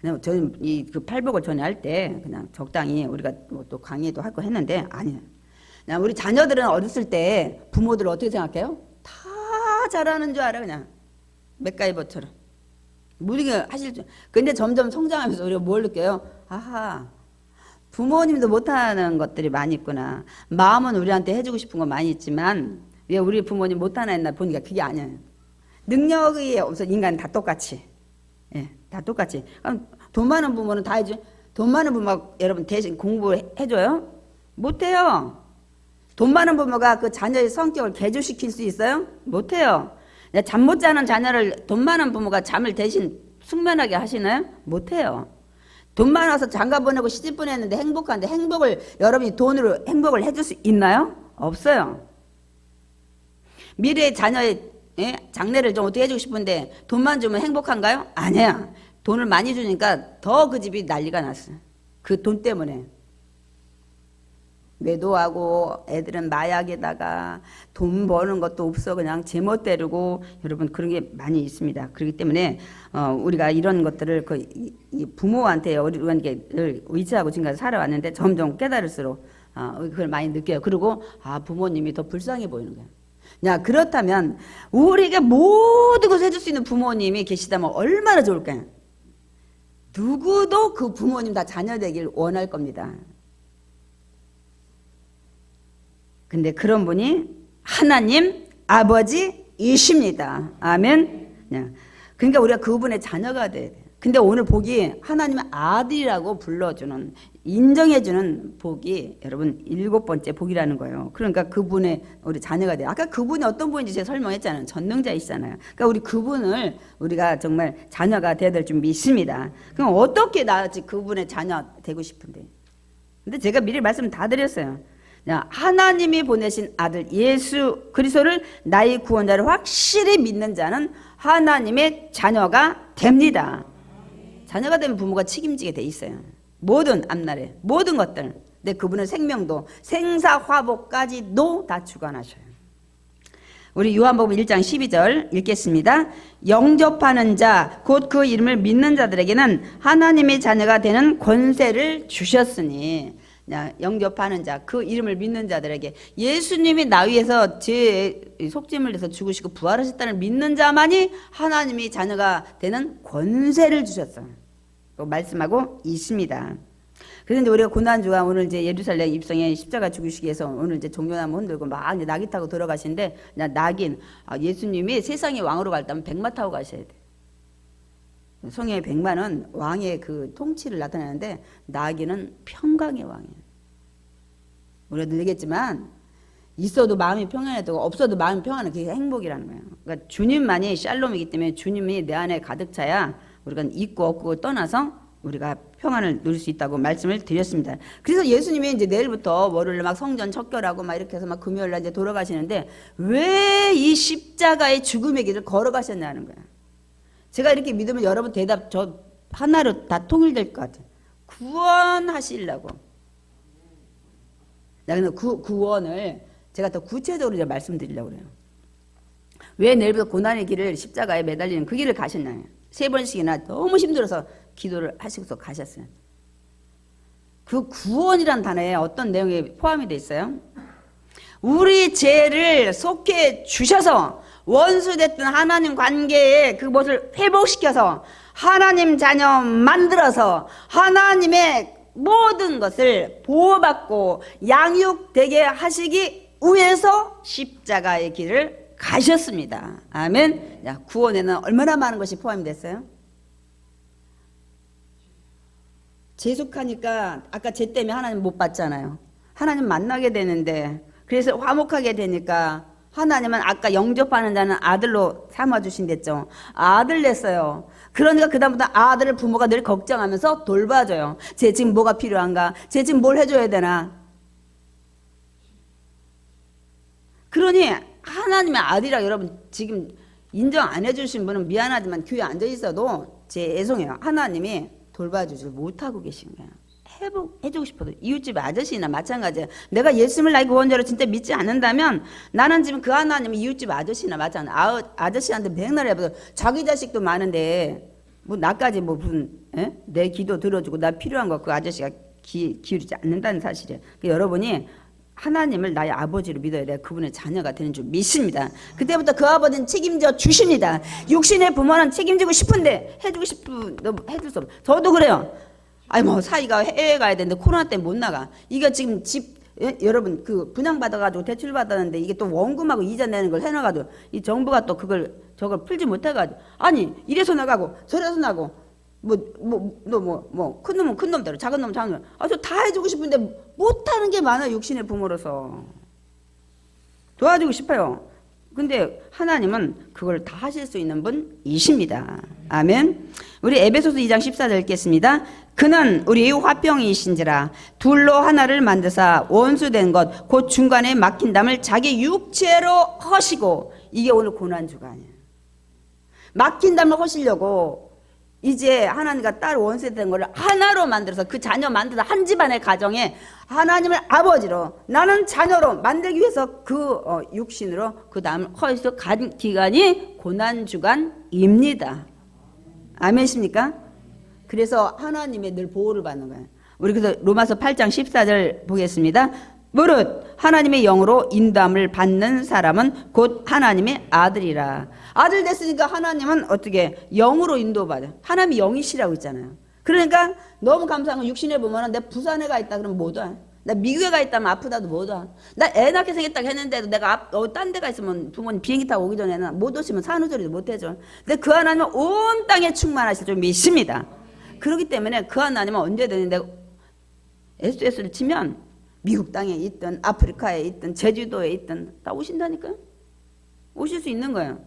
그냥 저는 이 그 팔복을 전에 할 때 그냥 적당히 우리가 또 강의도 할 거 했는데 아니에요. 우리 자녀들은 어렸을 때 부모들 어떻게 생각해요? 다 잘하는 줄 알아. 그냥 맥가이버처럼 무리게 하실 줄. 근데 점점 성장하면서 우리가 뭘 느껴요? 아하, 부모님도 못하는 것들이 많이 있구나. 마음은 우리한테 해주고 싶은 거 많이 있지만 왜 우리 부모님 못하나 했나 보니까 그게 아니에요. 능력이 없어. 인간 다 똑같이. 예, 다 똑같이. 그럼 돈 많은 부모는 다 해줘. 돈 많은 부모가 여러분 대신 공부를 해줘요? 못해요. 돈 많은 부모가 그 자녀의 성격을 개조시킬 수 있어요? 못해요. 잠 못 자는 자녀를 돈 많은 부모가 잠을 대신 숙면하게 하시나요? 못해요. 돈 많아서 장가 보내고 시집 보냈는데 행복한데 행복을 여러분이 돈으로 행복을 해줄 수 있나요? 없어요. 미래의 자녀의 장래를 좀 어떻게 해주고 싶은데 돈만 주면 행복한가요? 아니야. 돈을 많이 주니까 더 그 집이 난리가 났어요. 그 돈 때문에. 매도하고 애들은 마약에다가 돈 버는 것도 없어 그냥 제멋대로고 여러분 그런 게 많이 있습니다. 그렇기 때문에 우리가 이런 것들을 이 부모한테 우리를 의지하고 지금까지 살아왔는데 점점 깨달을수록 그걸 많이 느껴요. 그리고 부모님이 더 불쌍해 보이는 거예요. 야, 그렇다면 우리가 모든 것을 해줄 수 있는 부모님이 계시다면 얼마나 좋을까요? 누구도 그 부모님 다 자녀 되길 원할 겁니다. 근데 그런 분이 하나님 아버지이십니다. 아멘. 그러니까 우리가 그분의 자녀가 돼야 돼요. 근데 오늘 복이 하나님의 아들이라고 불러주는, 인정해주는 복이 여러분 7번째 복이라는 거예요. 그러니까 그분의 우리 자녀가 돼요. 아까 그분이 어떤 분인지 제가 설명했잖아요. 전능자이시잖아요. 그러니까 우리 그분을 우리가 정말 자녀가 돼야 될 줄 믿습니다. 그럼 어떻게 나지 그분의 자녀 되고 싶은데? 근데 제가 미리 말씀 다 드렸어요. 하나님이 보내신 아들 예수 그리스도를 나의 구원자를 확실히 믿는 자는 하나님의 자녀가 됩니다. 자녀가 되면 부모가 책임지게 돼 있어요. 모든 앞날에 모든 것들. 근데 그분은 생명도 생사화복까지도 다 주관하셔요. 우리 요한복음 1장 12절 읽겠습니다. 영접하는 자 곧 그 이름을 믿는 자들에게는 하나님의 자녀가 되는 권세를 주셨으니, 영접하는 자, 그 이름을 믿는 자들에게, 예수님이 나 위해서 제 속죄물 내서 죽으시고 부활하셨다는 믿는 자만이 하나님의 자녀가 되는 권세를 주셨어요. 또 말씀하고 있습니다. 그래서 이제 우리가 고난주가 오늘 이제 예루살렘 입성에 십자가 죽으시기 위해서 오늘 이제 종려나무 흔들고 막 이제 낙이 타고 들어가시는데, 낙인, 예수님이 세상의 왕으로 갈다면 백마 타고 가셔야 돼. 성의 백마는 왕의 그 통치를 나타내는데 낙인은 평강의 왕이에요. 우리가 늘 얘기했지만 있어도 마음이 평안해도 없어도 마음이 평안해. 그게 행복이라는 거예요. 그러니까 주님만이 샬롬이기 때문에 주님이 내 안에 가득 차야 우리가 있고 없고 떠나서 우리가 평안을 누릴 수 있다고 말씀을 드렸습니다. 그래서 예수님이 이제 내일부터 월요일 막 성전 척결하고 막 이렇게 해서 막 금요일 날 이제 돌아가시는데 왜 이 십자가의 죽음의 길을 걸어가셨냐는 거야. 제가 이렇게 믿으면 여러분 대답 저 하나로 다 통일될 것 같아요. 구원하시려고. 근데 그 구원을 제가 더 구체적으로 이제 말씀드리려고 그래요. 왜 내일부터 고난의 길을 십자가에 매달리는 그 길을 가셨나요? 3번씩이나 너무 힘들어서 기도를 하시고서 가셨어요. 그 구원이란 단어에 어떤 내용이 포함이 돼 있어요? 우리 죄를 속해 주셔서 원수됐던 하나님 관계에 그것을 회복시켜서 하나님 자녀 만들어서 하나님의 모든 것을 보호받고 양육되게 하시기 위해서 십자가의 길을 가셨습니다. 아멘. 구원에는 얼마나 많은 것이 포함이 됐어요? 재숙하니까 아까 죄 때문에 하나님 못 봤잖아요. 하나님 만나게 되는데, 그래서 화목하게 되니까 하나님은 아까 영접하는 자는 아들로 삼아주신댔죠. 아들 냈어요. 그러니까 그다음부터 아들을 부모가 늘 걱정하면서 돌봐줘요. 쟤 지금 뭐가 필요한가? 쟤 지금 뭘 해줘야 되나? 그러니 하나님의 아들이라 여러분 지금 인정 안 해주신 분은 미안하지만 교회 앉아 있어도 제 애송해요. 하나님이 돌봐주지 못하고 계신 거예요. 해주고 싶어도 이웃집 아저씨나 마찬가지예요. 내가 예수님을 나의 구원자로 진짜 믿지 않는다면 나는 지금 그 하나님이 이웃집 아저씨나 마찬가지. 아저씨한테 맨날 해봐도 자기 자식도 많은데 뭐 나까지 뭐 무슨 내 기도 들어주고 나 필요한 거 그 아저씨가 기울이지 않는다는 사실이에요. 그러니까 여러분이 하나님을 나의 아버지로 믿어야 돼. 그분의 자녀가 되는 줄 믿습니다. 그때부터 그 아버지는 책임져 주십니다. 육신의 부모는 책임지고 싶은데 해주고 싶은 해줄 수 없어. 저도 그래요. 아니 뭐 사이가 해외 가야 되는데 코로나 때문에 못 나가. 이거 지금 집 여러분 그 분양 받아가지고 대출 받았는데 이게 또 원금하고 이자 내는 걸 해놔가지고 이 정부가 또 저걸 풀지 못해가지고 아니 이래서 나가고 저래서 나고 큰 놈은 큰 놈대로 작은 놈은 작은 놈. 저 다 해주고 싶은데 못하는 게 많아. 육신의 부모로서 도와주고 싶어요. 근데 하나님은 그걸 다 하실 수 있는 분이십니다. 아멘. 우리 에베소서 2장 14절 읽겠습니다. 그는 우리의 화병이신지라 둘로 하나를 만드사 원수된 것 곧 중간에 막힌 담을 자기 육체로 허시고. 이게 오늘 고난주가 아니에요. 막힌 담을 허시려고 이제 하나님과 딸 원수된 거를 하나로 만들어서 그 자녀 만들어서 한 집안의 가정에 하나님을 아버지로 나는 자녀로 만들기 위해서 그 육신으로 그 다음 허에서 간 기간이 고난주간입니다. 아멘이십니까? 그래서 하나님의 늘 보호를 받는 거예요. 우리 그래서 로마서 8장 14절 보겠습니다. 무릇 하나님의 영으로 인도함을 받는 사람은 곧 하나님의 아들이라. 아들 됐으니까 하나님은 어떻게 영으로 인도받아요. 하나님이 영이시라고 있잖아요. 그러니까 너무 감사한 건 육신에 보면 내 부산에 가 있다 그러면 못 와. 나 미국에 가 있다면 아프다도 못 와. 나 애 낳게 생겼다고 했는데도 내가 딴 데가 있으면 부모님 비행기 타고 오기 전에는 못 오시면 산후조리도 못 해줘. 근데 그 하나님은 온 땅에 충만하실 줄 믿습니다. 그렇기 때문에 그 하나님은 언제든 내가 SOS를 치면 미국 땅에 있든 아프리카에 있든 제주도에 있든 다 오신다니까요. 오실 수 있는 거예요.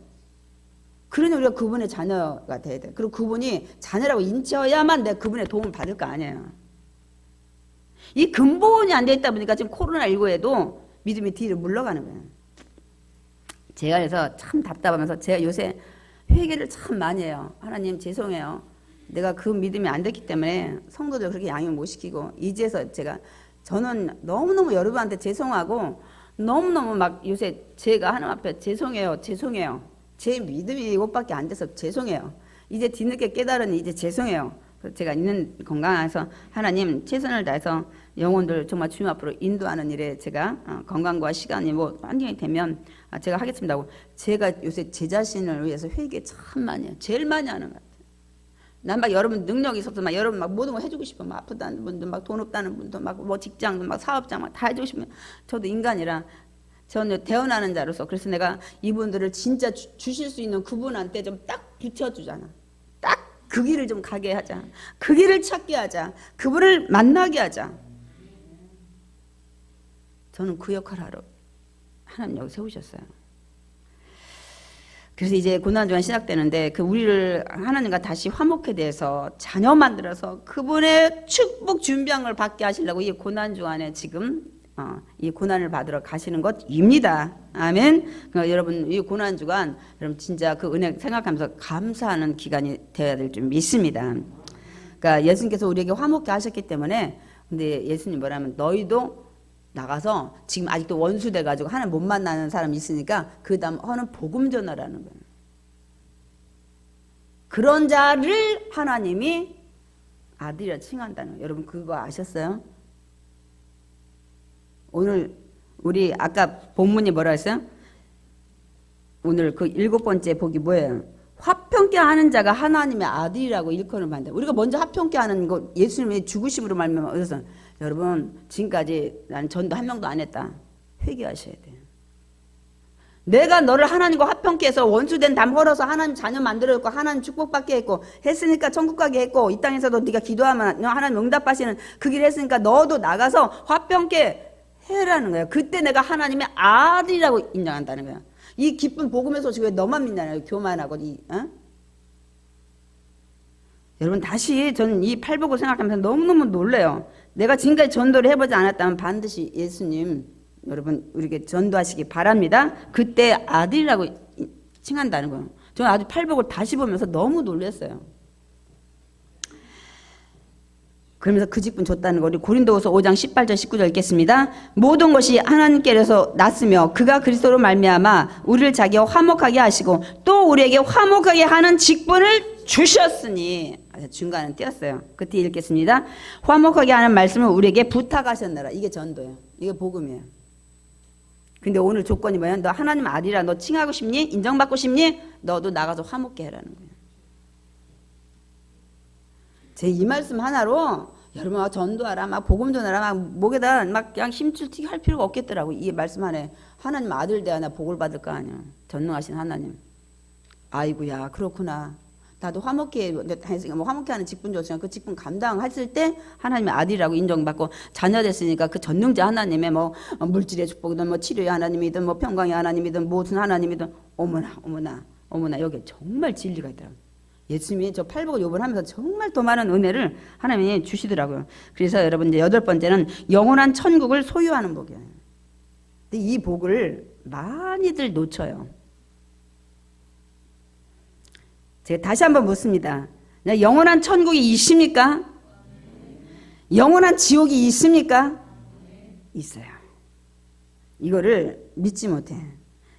그러니 우리가 그분의 자녀가 돼야 돼. 그리고 그분이 자녀라고 인쳐야만 내가 그분의 도움을 받을 거 아니에요. 이 근본이 안 돼 있다 보니까 지금 코로나19에도 믿음이 뒤로 물러가는 거예요. 제가 그래서 참 답답하면서 제가 요새 회개를 참 많이 해요. 하나님 죄송해요. 내가 그 믿음이 안 됐기 때문에 성도들 그렇게 양육 못 시키고 이제서 저는 너무너무 여러분한테 죄송하고 너무너무 막 요새 제가 하나님 앞에 죄송해요. 제 믿음이 이것밖에 안 돼서 죄송해요. 이제 뒤늦게 깨달으니 이제 죄송해요. 그래서 제가 있는 건강해서 하나님 최선을 다해서 영혼들 정말 주님 앞으로 인도하는 일에 제가 건강과 시간이 뭐 환경이 되면 제가 하겠습니다 하고 제가 요새 제 자신을 위해서 회개 참 많이 해요. 제일 많이 하는 것 같아요. 난 막 여러분 능력이 있어서 막 여러분 막 모든 거 해주고 싶어. 막 아프다는 분도 막 돈 없다는 분도 막 뭐 직장도 막 사업장 막 다 해주고 싶으면 저도 인간이라 저는 태어나는 자로서 그래서 내가 이분들을 진짜 주실 수 있는 그분한테 좀 딱 붙여주잖아. 딱 그 길을 좀 가게 하자. 그 길을 찾게 하자. 그분을 만나게 하자. 저는 그 역할을 하러 하나님 여기 세우셨어요. 그래서 이제 고난주간 시작되는데 그 우리를 하나님과 다시 화목에 대해서 자녀 만들어서 그분의 축복 준비한 걸 받게 하시려고 이 고난주간에 지금 이 고난을 받으러 가시는 것입니다. 아멘. 그러니까 여러분 이 고난주간 여러분 진짜 그 은혜 생각하면서 감사하는 기간이 되어야 될 줄 믿습니다. 그러니까 예수님께서 우리에게 화목케 하셨기 때문에 근데 예수님 뭐라면 너희도 나가서 지금 아직도 원수 돼가지고 하나님 못 만나는 사람이 있으니까 그 다음 허는 복음 전하라는 거예요. 그런 자를 하나님이 아들이라 칭한다는 거예요. 여러분 그거 아셨어요? 오늘 우리 아까 본문이 뭐라 했어요? 오늘 그 7번째 복이 뭐예요? 화평케 하는 자가 하나님의 아들이라고 일컬음을 받는다. 우리가 먼저 화평케 하는 거 예수님의 죽으심으로 말미암아 그래서 여러분 지금까지 나는 전도 한 명도 안 했다. 회개하셔야 돼요. 내가 너를 하나님과 화평케 해서 원수된 담 헐어서 하나님 자녀 만들어줬고 하나님 축복받게 했고 했으니까 천국 가게 했고 이 땅에서도 네가 기도하면 하나님 응답하시는 그 길 했으니까 너도 나가서 화평케 해라는 거예요. 그때 내가 하나님의 아들이라고 인정한다는 거예요. 이 기쁜 복음의 소식을 너만 믿나요? 교만하고 여러분 다시 저는 이 팔복을 생각하면서 너무너무 놀래요. 내가 지금까지 전도를 해보지 않았다면 반드시 예수님 여러분 우리에게 전도하시기 바랍니다. 그때 아들이라고 칭한다는 거예요. 저는 아주 팔복을 다시 보면서 너무 놀랐어요. 그러면서 그 직분 줬다는 거 우리 고린도후서 5장 18절 19절 읽겠습니다. 모든 것이 하나님께로서 났으며 그가 그리스도로 말미암아 우리를 자기와 화목하게 하시고 또 우리에게 화목하게 하는 직분을 주셨으니 중간은 띄었어요. 그 뒤에 읽겠습니다. 화목하게 하는 말씀을 우리에게 부탁하셨느라. 이게 전도예요. 이게 복음이에요. 근데 오늘 조건이 뭐야? 너 하나님 아들이라 너 칭하고 싶니? 인정받고 싶니? 너도 나가서 화목게 해라는 거예요. 제 이 말씀 하나로 여러분 막 전도하라 막 복음 전하라 막 목에다 막 그냥 힘줄튀기 할 필요가 없겠더라고. 이 말씀 안에 하나님 아들 대하나 복을 받을 거 아니야. 전능하신 하나님. 아이고야 그렇구나. 나도 화목해 뭐 화목해 하는 직분 줬으니까 그 직분 감당했을 때 하나님의 아들이라고 인정받고 자녀 됐으니까 그 전능자 하나님의 뭐 물질의 축복이든 뭐 치료의 하나님이든 뭐 평강의 하나님이든 무슨 하나님이든 어머나 여기 정말 진리가 있더라고요. 예수님이 저 팔복을 요번하면서 정말 더 많은 은혜를 하나님이 주시더라고요. 그래서 여러분 이제 8번째는 영원한 천국을 소유하는 복이에요. 근데 이 복을 많이들 놓쳐요. 제가 다시 한번 묻습니다. 영원한 천국이 있습니까? 영원한 지옥이 있습니까? 있어요. 이거를 믿지 못해.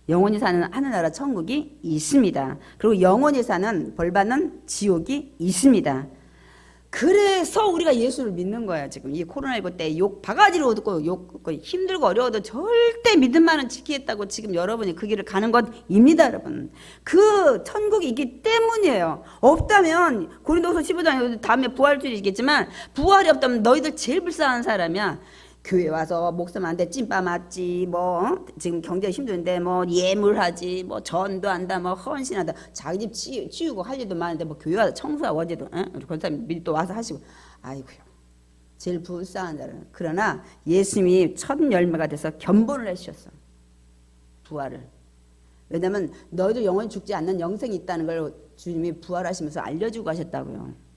영원히 사는 하늘나라 천국이 있습니다. 그리고 영원히 사는 벌받는 지옥이 있습니다. 그래서 우리가 예수를 믿는 거야. 지금 이 코로나19 때 욕 바가지로 듣고 욕 힘들고 어려워도 절대 믿음만은 지키겠다고 지금 여러분이 그 길을 가는 것입니다. 여러분 그 천국이 있기 때문이에요. 없다면 고린도후서 15장 다음에 부활주일이 있겠지만 부활이 없다면 너희들 제일 불쌍한 사람이야. 교회 와서 목사님한테 찐빠 맞지 지금 경제 힘든데 예물하지 전도 한다 헌신한다 자기 집 치우고 할 일도 많은데 교회 와서 청소하고 어제도 우리 권사님 미리 또 와서 하시고 아이고요 제일 불쌍한 자는 그러나 예수님이 첫 열매가 돼서 견본을 해주셨어 부활을 왜냐면 너희도 영원히 죽지 않는 영생이 있다는 걸 주님이 부활하시면서 알려주고 가셨다고요.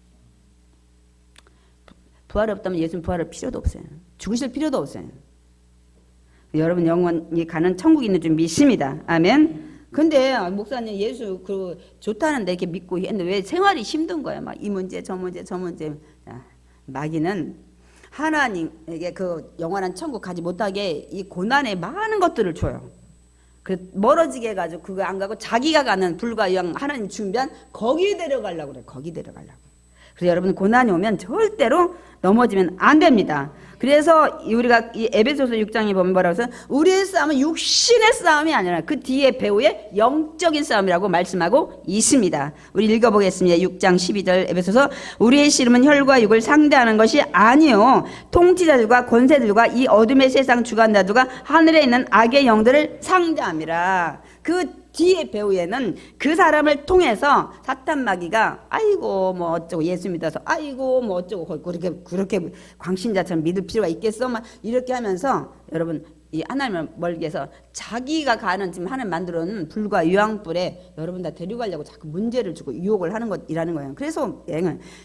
부활이 없다면 예수님 부활할 필요도 없어요. 죽으실 필요도 없어요. 여러분 영원히 가는 천국이 있는 줄 믿습니다. 아멘. 근데 목사님 예수 좋다는데 이렇게 믿고 했는데 왜 생활이 힘든 거예요? 막 이 문제 저 문제 저 문제. 마귀는 하나님에게 그 영원한 천국 가지 못하게 이 고난에 많은 것들을 줘요. 멀어지게 해가지고 그거 안 가고 자기가 가는 불과 영 하나님 준비한 거기 데려가려고 그래. 거기 데려가려고. 그래서 여러분 고난이 오면 절대로 넘어지면 안 됩니다. 그래서 우리가 이 에베소서 6장에 보면 뭐라고 해서 우리의 싸움은 육신의 싸움이 아니라 그 뒤에 배후의 영적인 싸움이라고 말씀하고 있습니다. 우리 읽어보겠습니다. 6장 12절 에베소서 우리의 씨름은 혈과 육을 상대하는 것이 아니요 통치자들과 권세들과 이 어둠의 세상 주관자들과 하늘에 있는 악의 영들을 상대함이라. 그 뒤에 배후에는 그 사람을 통해서 사탄 마귀가 아이고 어쩌고 예수 믿어서 아이고 어쩌고 그렇게 광신자처럼 믿을 필요가 있겠어 막 이렇게 하면서 여러분 이 하나님을 멀게 해서 자기가 가는 지금 하나님 만들어놓은 불과 유황불에 여러분 다 데려가려고 자꾸 문제를 주고 유혹을 하는 것이라는 거예요. 그래서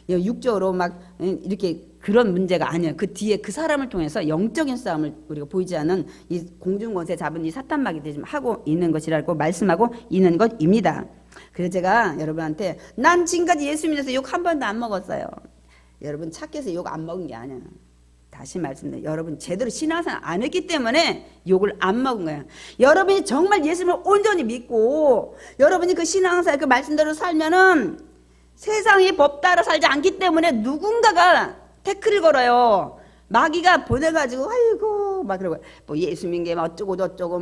육적으로 막 이렇게 그런 문제가 아니에요. 그 뒤에 그 사람을 통해서 영적인 싸움을 우리가 보이지 않은 이 공중권세 잡은 이 사탄 마귀들이 지금 하고 있는 것이라고 말씀하고 있는 것입니다. 그래서 제가 여러분한테 난 지금까지 예수 믿어서 욕 한 번도 안 먹었어요. 여러분 착해서 욕 안 먹은 게 아니야. 다시 말씀드려요. 여러분 제대로 신앙생활 안 했기 때문에 욕을 안 먹은 거예요. 여러분이 정말 예수님을 온전히 믿고 여러분이 그 신앙생활 그 말씀대로 살면은 세상의 법 따라 살지 않기 때문에 누군가가 태클을 걸어요. 마귀가 보내가지고 아이고 막 그러고 예수 믿는 게 어쩌고 저쩌고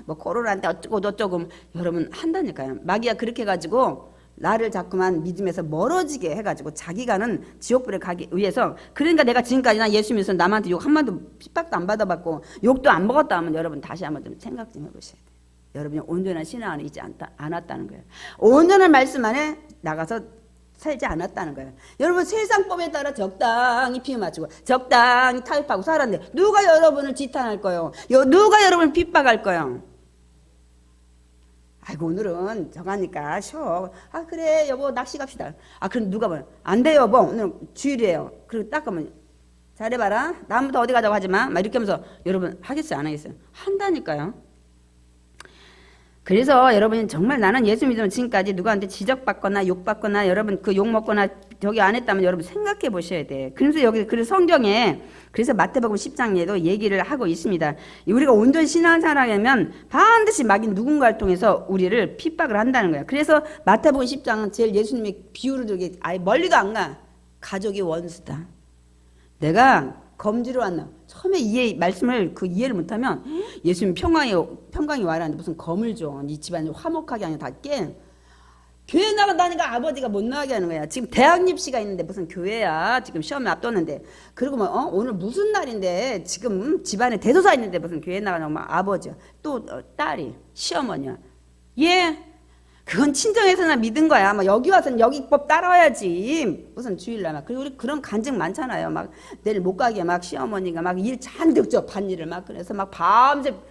코로나한테 어쩌고 저쩌고 여러분 한다니까요. 마귀가 그렇게 해가지고 나를 자꾸만 믿음에서 멀어지게 해가지고 자기가는 지옥불에 가기 위해서 그러니까 내가 지금까지 나 예수 믿어서 남한테 욕 한 번도 핍박도 안 받아봤고 욕도 안 먹었다 하면 여러분 다시 한번 좀 생각 좀 해보셔야 돼요. 여러분이 온전한 신앙 안에 있지 않았다는 거예요. 온전한 말씀 안에 나가서 살지 않았다는 거예요. 여러분 세상법에 따라 적당히 피해 맞추고 적당히 타협하고 살았는데 누가 여러분을 지탄할 거예요? 누가 여러분을 핍박할 거예요? 아이고 오늘은 저가니까 쉬어. 아 그래 여보 낚시 갑시다. 아 그럼 누가 봐요? 안 돼 여보 오늘 주일이에요. 그리고 딱 가면 잘해봐라. 다음부터 어디 가자고 하지마. 막 이렇게 하면서 여러분 하겠어요 안 하겠어요? 한다니까요. 그래서 여러분이 정말 나는 예수 믿으면 지금까지 누구한테 지적받거나 욕받거나 여러분 그 욕먹거나 저기 안 했다면 여러분 생각해 보셔야 돼. 그래서 여기 그래서 성경에 그래서 마태복음 10장에도 얘기를 하고 있습니다. 우리가 온전히 신앙생활 하려면 반드시 마귀 누군가를 통해서 우리를 핍박을 한다는 거예요. 그래서 마태복음 10장은 제일 예수님이 비유를 들게 아예 멀리도 안 가. 가족이 원수다. 내가 검지로 왔나. 처음에 말씀을 이해를 못하면 예수님 평강이 와라는데 무슨 검을 줘. 이 집안이 화목하게 하냐 다 깨. 교회 나간다니까 아버지가 못 나가게 하는 거야. 지금 대학 입시가 있는데 무슨 교회야. 지금 시험을 앞뒀는데. 그리고 오늘 무슨 날인데 지금 집안에 대소사 있는데 무슨 교회 나가냐고 아버지야. 또 딸이 시어머니야. 그건 친정에서나 믿은 거야. 여기 와서는 여기 법 따라와야지. 무슨 주일날 그리고 우리 그런 간증 많잖아요. 내일 못 가게 시어머니가 일 잔뜩 줘 반일을 그래서 밤새고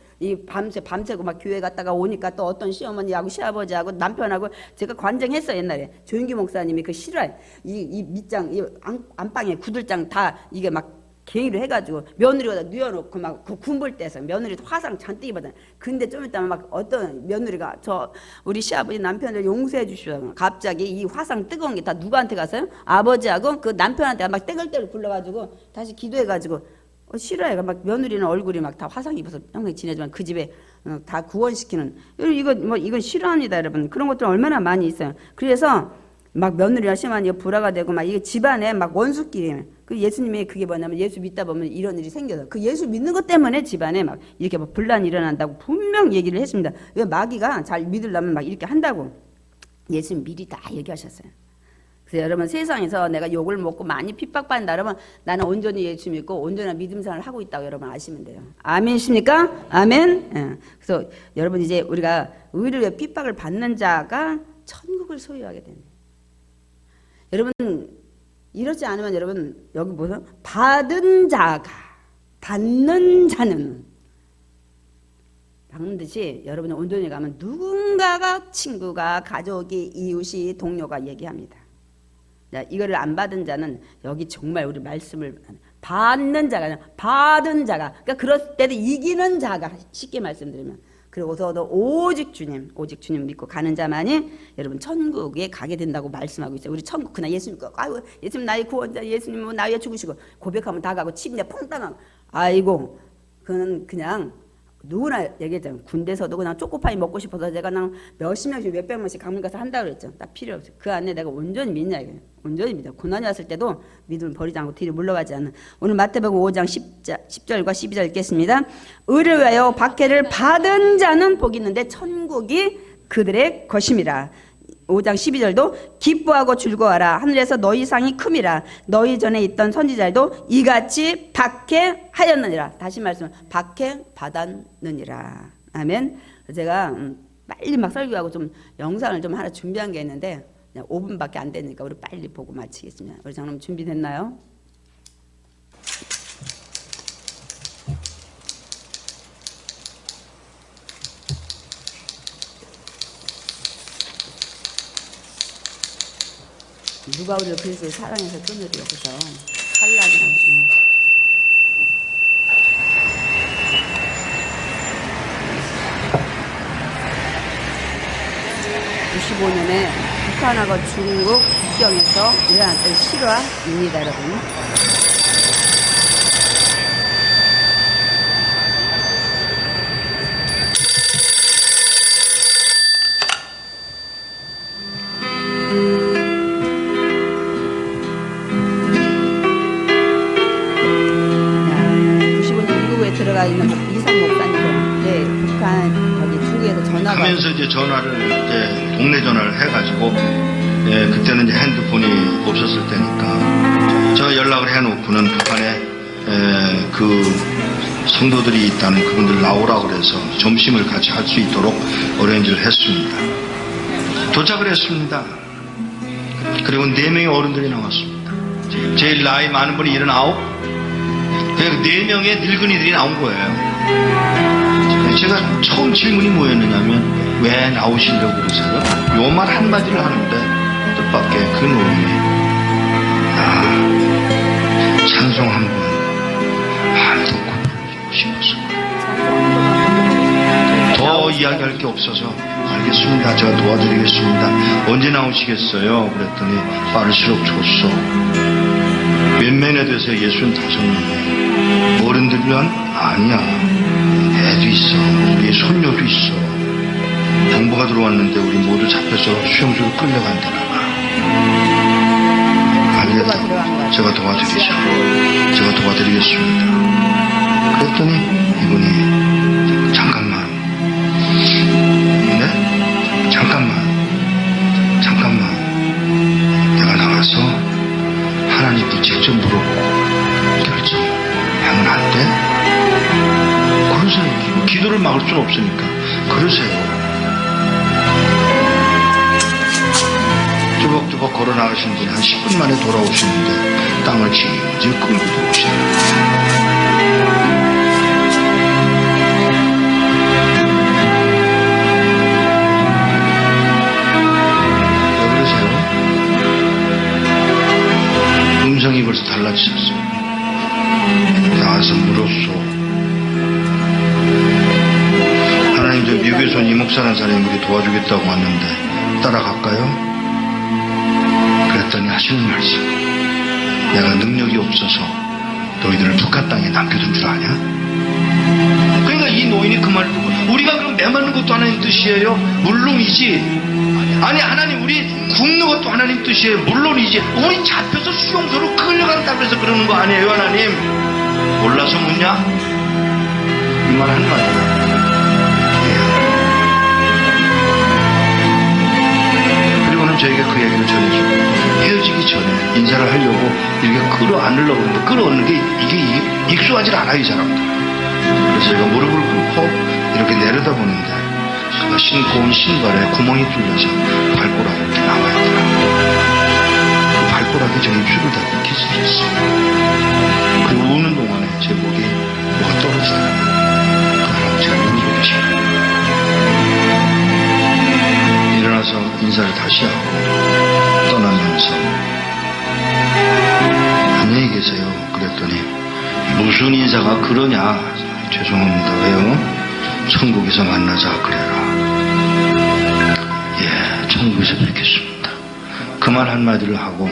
교회 갔다가 오니까 또 어떤 시어머니하고 시아버지하고 남편하고 제가 관정했어 옛날에 조윤기 목사님이 싫어해. 이 밑장 이 안방에 구들장 다 이게 갱이로 해가지고 며느리가 누워놓고 그 군볼 때서 며느리 화상 잔뜩 입었다. 근데 좀 있다면 어떤 며느리가 우리 시아버지 남편을 용서해 주시오. 갑자기 이 화상 뜨거운 게 다 누구한테 갔어요? 아버지하고 그 남편한테 떼글떼글 굴러가지고 다시 기도해가지고 싫어요. 며느리는 얼굴이 다 화상 입어서 평생 지내지만 그 집에 다 구원시키는 이건 싫어합니다, 여러분. 그런 것들 얼마나 많이 있어요. 그래서 며느리와 시어머니가 불화가 되고 이게 집안에 원수끼리. 그 예수님이 그게 뭐냐면 예수 믿다 보면 이런 일이 생겨서 그 예수 믿는 것 때문에 집안에 이렇게 분란이 일어난다고 분명 얘기를 했습니다. 왜 마귀가 잘 믿으려면 이렇게 한다고 예수님 미리 다 얘기하셨어요. 그래서 여러분 세상에서 내가 욕을 먹고 많이 핍박받는다 그러면 나는 온전히 예수 믿고 온전한 믿음 생활을 하고 있다고 여러분 아시면 돼요. 아멘이십니까? 아멘. 예. 그래서 여러분 이제 우리가 의를 위해 핍박을 받는 자가 천국을 소유하게 되네. 여러분 이렇지 않으면 여러분 여기 무슨 받은 자가 받는 자는 받는 듯이 여러분이 온전히 가면 누군가가 친구가 가족이 이웃이 동료가 얘기합니다. 이거를 안 받은 자는 여기 정말 우리 말씀을 받는 자가 아니라 받은 자가 그러니까 그럴 때도 이기는 자가 쉽게 말씀드리면 그리고서도 오직 주님 믿고 가는 자만이 여러분 천국에 가게 된다고 말씀하고 있어요. 우리 천국 그냥 예수 믿고 아이고 예수님 나의 구원자 예수님은 나위에 죽으시고 고백하면 다 가고 침례 퐁당하고 아이고 그는 그냥 누구나 얘기했잖아요. 군대에서도 그냥 초코파이 먹고 싶어서 제가 그냥 몇십 명씩 몇백 명씩 강민 가서 한다고 그랬죠. 딱 필요 없어요. 그 안에 내가 온전히 믿냐 이거예요. 온전히 믿어. 고난이 왔을 때도 믿음을 버리지 않고 뒤로 물러가지 않는. 오늘 마태복음 5장 10절과 12절 읽겠습니다. 의를 위하여 박해를 받은 자는 복이 있는데 천국이 그들의 것임이라. 5장 12절도 기뻐하고 즐거워하라. 하늘에서 너희 상이 큼이라. 너희 전에 있던 선지자들도 이같이 박해하였느니라. 다시 말씀 박해받았느니라. 아멘. 제가 빨리 막 설교하고 좀 영상을 좀 하나 준비한 게 있는데 5분밖에 안 되니까 우리 빨리 보고 마치겠습니다. 우리 장로님 준비됐나요? 누가 우리를 그리스도를 사랑해서 끊으려 그래서 환란이랑 95년에 북한하고 중국 국경에서 일어났던 실화입니다, 여러분. 들어가 있는 이상 목사님, 네, 북한 여기 중국에서 전화가 하면서 이제 전화를 이제 동네 전화를 해가지고 예, 그때는 이제 핸드폰이 없었을 때니까 제가 연락을 해놓고는 북한에 그 성도들이 있다는 그분들 나오라고 그래서 점심을 같이 할 수 있도록 어레인지를 했습니다. 도착을 했습니다. 그리고 4명의 어른들이 나왔습니다. 제일 나이 많은 분이 79. 4명의 늙은이들이 나온 거예요. 제가 처음 질문이 뭐였느냐면 왜 나오시려고 그러세요? 요 말 한마디를 하는데 뜻밖의 그 노래에 찬송 한 번 듣고 부르고 싶어서 더 이야기할 게 없어서 알겠습니다. 제가 도와드리겠습니다. 언제 나오시겠어요? 그랬더니 빠를수록 좋소. 몇 명에 대해서 65명이에요. 어른들이란 아니야. 애도 있어. 우리 손녀도 있어. 정보가 들어왔는데 우리 모두 잡혀서 수용소로 끌려간다나 봐. 알겠다. 제가 도와드리죠. 제가 도와드리겠습니다. 그랬더니 이분이 잠깐만. 네? 잠깐만. 내가 나가서 하나님께 직접 물어보고 결정하면 안 돼? 그러세요. 기도를 막을 수는 없으니까 그러세요. 뚜벅뚜벅 걸어 나가신 분이 한 10분 만에 돌아오시는데 땅을 질질 끌고 들어오시더라고요. 음성이 벌써 달라지셨어요. 나와서 물었소. 하나님, 저 미국에서 온 이목사라는 사람이 우리 도와주겠다고 왔는데 따라갈까요? 그랬더니 하시는 말씀, 내가 능력이 없어서 너희들을 북한 땅에 남겨둔 줄 아냐? 그러니까 이 노인이 그 말을 듣고 우리가 그럼 내맞는 것도 하나님 뜻이에요? 물론이지. 아니 하나님 우리 굶는 것도 하나님 뜻이에요. 물론이지. 우리 잡혀서 수용소로 끌려간다고 해서 그러는 거 아니에요 하나님? 몰라서 묻냐? 이 말 하는 거 아니에요? 그리고는 저에게 그 얘기를 전해주고 헤어지기 전에 인사를 하려고 이렇게 끌어안으려고 하는데 끌어안는 게 이게 익숙하지 않아요, 이 사람들. 그래서 제가 무릎을 꿇고 이렇게 내려다보는데 제가 신고 온 신발에 구멍이 뚫려서 발가락이 이렇게 나와 있더라고요. 그 발가락이 제 입술을 닫고 키스를 했어요. 그리고 우는 동안에 제 목에 뭐가 떨어지더라고요. 그 할아버지가 눈으로 계시고 일어나서 인사를 다시 하고 떠나면서 안녕히 계세요. 그랬더니 무슨 인사가 그러냐. 죄송합니다. 왜요? 천국에서 만나자 그래라. 예, 천국에서 뵙겠습니다. 그 말 한마디를 하고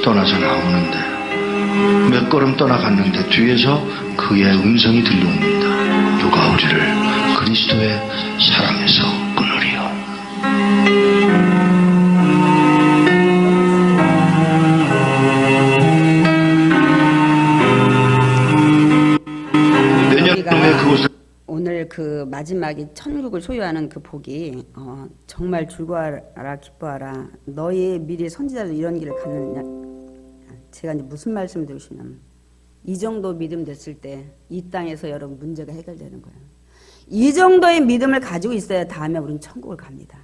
떠나서 나오는데 몇 걸음 떠나갔는데 뒤에서 그의 음성이 들려옵니다. 누가 우리를 그리스도의 사랑에서 끊으리요. 몇 년 후에 그곳을 오늘 그 마지막에 천국을 소유하는 그 복이 정말 즐거워하라 기뻐하라 너희 미리 선지자도 이런 길을 갔느냐. 제가 이제 무슨 말씀을 드리고 싶냐면 이 정도 믿음 됐을 때 이 땅에서 여러분 문제가 해결되는 거예요. 이 정도의 믿음을 가지고 있어야 다음에 우리는 천국을 갑니다.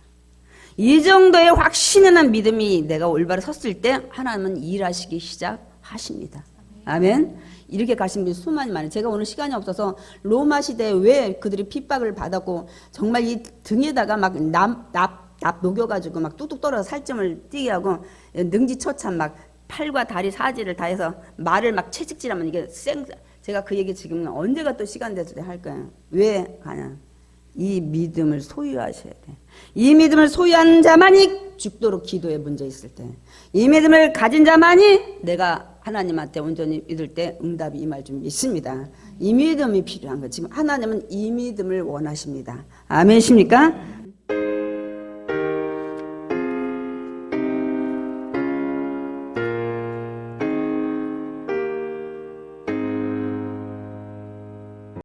이 정도의 확신한 믿음이 내가 올바로 섰을 때 하나님은 일하시기 시작하십니다. 아멘. 이렇게 가신 분이 수많이 많아요. 제가 오늘 시간이 없어서 로마 시대에 왜 그들이 핍박을 받았고 정말 이 등에다가 막 납 녹여가지고 막 뚝뚝 떨어져 살점을 띄게 하고 능지처참 막 팔과 다리 사지를 다 해서 말을 막 채찍질하면 이게 제가 그 얘기 지금 언제가 또 시간 됐을 때 할 거예요. 왜 가냐? 이 믿음을 소유하셔야 돼. 이 믿음을 소유한 자만이 죽도록 기도에 문제 있을 때, 이 믿음을 가진 자만이 내가 하나님한테 온전히 믿을 때 응답이 임할 줄 믿습니다. 이 믿음이 필요한 거. 지금 하나님은 이 믿음을 원하십니다. 아멘이십니까?